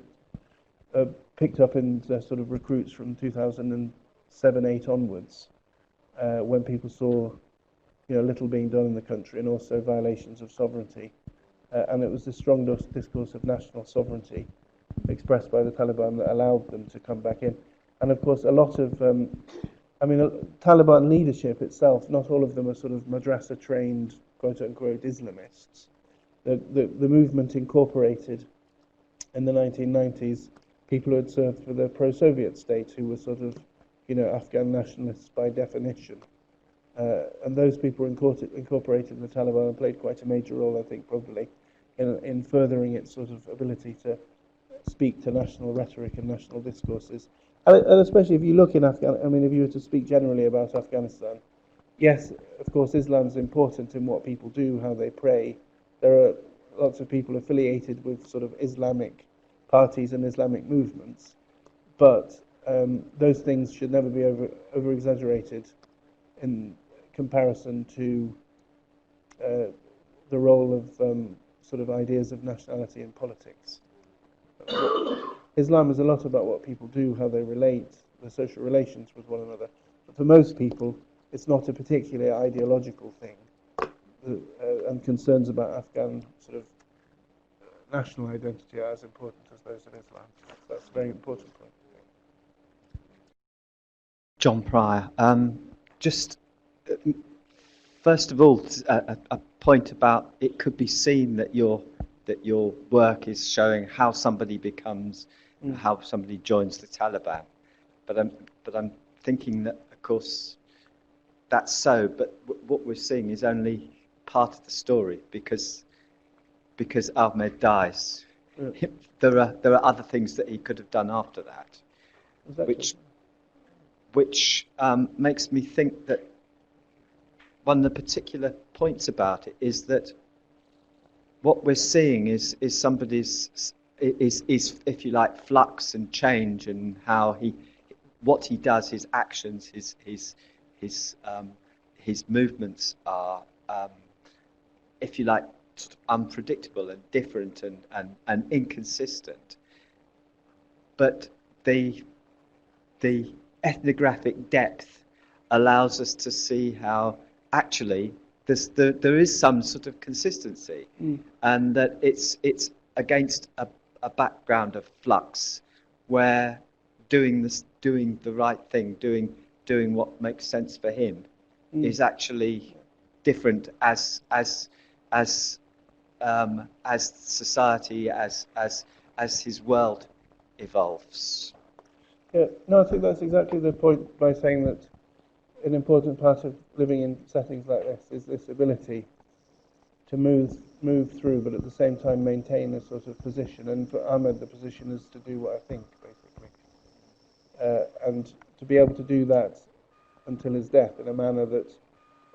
picked up in their sort of recruits from 2007-8 onwards, when people saw little being done in the country and also violations of sovereignty. And it was the strong discourse of national sovereignty expressed by the Taliban that allowed them to come back in. And of course, a lot of, Taliban leadership itself, not all of them are sort of madrasa-trained, quote-unquote, Islamists. The movement incorporated in the 1990s people who had served for the pro-Soviet state, who were sort of, Afghan nationalists by definition. And those people were incorporated in the Taliban and played quite a major role, I think, probably, in furthering its sort of ability to speak to national rhetoric and national discourses. And especially if you look in Afghanistan, if you were to speak generally about Afghanistan, yes, of course, Islam's important in what people do, how they pray. There are lots of people affiliated with sort of Islamic parties and Islamic movements, but those things should never be over-exaggerated in comparison to the role of sort of ideas of nationality in politics. Islam is a lot about what people do, how they relate, their social relations with one another. But for most people, it's not a particularly ideological thing. And concerns about Afghan sort of national identity are as important as those of Islam. very important point. John Pryor. Just first of all, a point about it could be seen that your work is showing how somebody becomes, how somebody joins the Taliban. But I'm thinking that, of course, that's so. But what we're seeing is only part of the story because Ahmed dies. Yeah. There are other things that he could have done after that, Exactly. which makes me think that one of the particular points about it is that what we're seeing is somebody's is if you like flux and change, and how what he does, his actions, his movements are if you like sort of unpredictable and different and inconsistent, but the ethnographic depth allows us to see how actually there is some sort of consistency, and that it's against a background of flux, where doing the right thing, doing what makes sense for him, is actually different as society, as his world evolves. Yeah, no, I think that's exactly the point by saying that an important part of living in settings like this is this ability to move through, but at the same time maintain a sort of position. And for Ahmed, the position is to do what I think, basically, and to be able to do that until his death in a manner that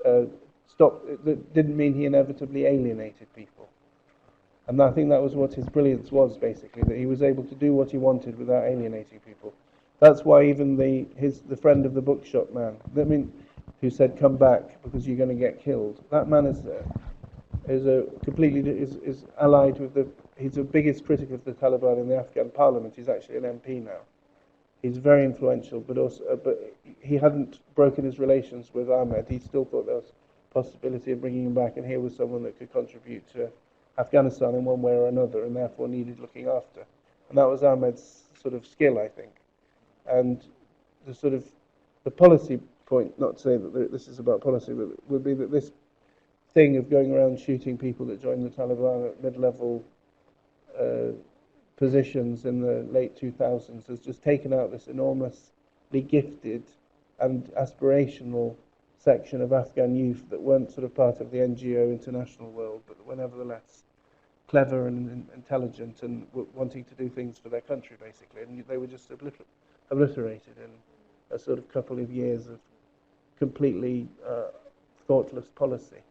that didn't mean he inevitably alienated people. And I think that was what his brilliance was, basically, that he was able to do what he wanted without alienating people. That's why even the friend of the bookshop man, I mean, who said, "Come back because you're going to get killed." That man is allied with he's the biggest critic of the Taliban in the Afghan parliament. He's actually an MP now. He's very influential, but he hadn't broken his relations with Ahmed. He still thought there was a possibility of bringing him back, and here was someone that could contribute to Afghanistan in one way or another, and therefore needed looking after. And that was Ahmed's sort of skill, I think. And the policy point, not to say that this is about policy, but would be that this thing of going around shooting people that joined the Taliban at mid-level positions in the late 2000s has just taken out this enormously gifted and aspirational section of Afghan youth that weren't sort of part of the NGO international world, but were nevertheless clever and intelligent and wanting to do things for their country, basically. And they were just obliterated in a sort of couple of years of completely thoughtless policy.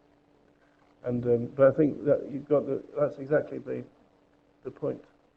And but I think that that's exactly the point.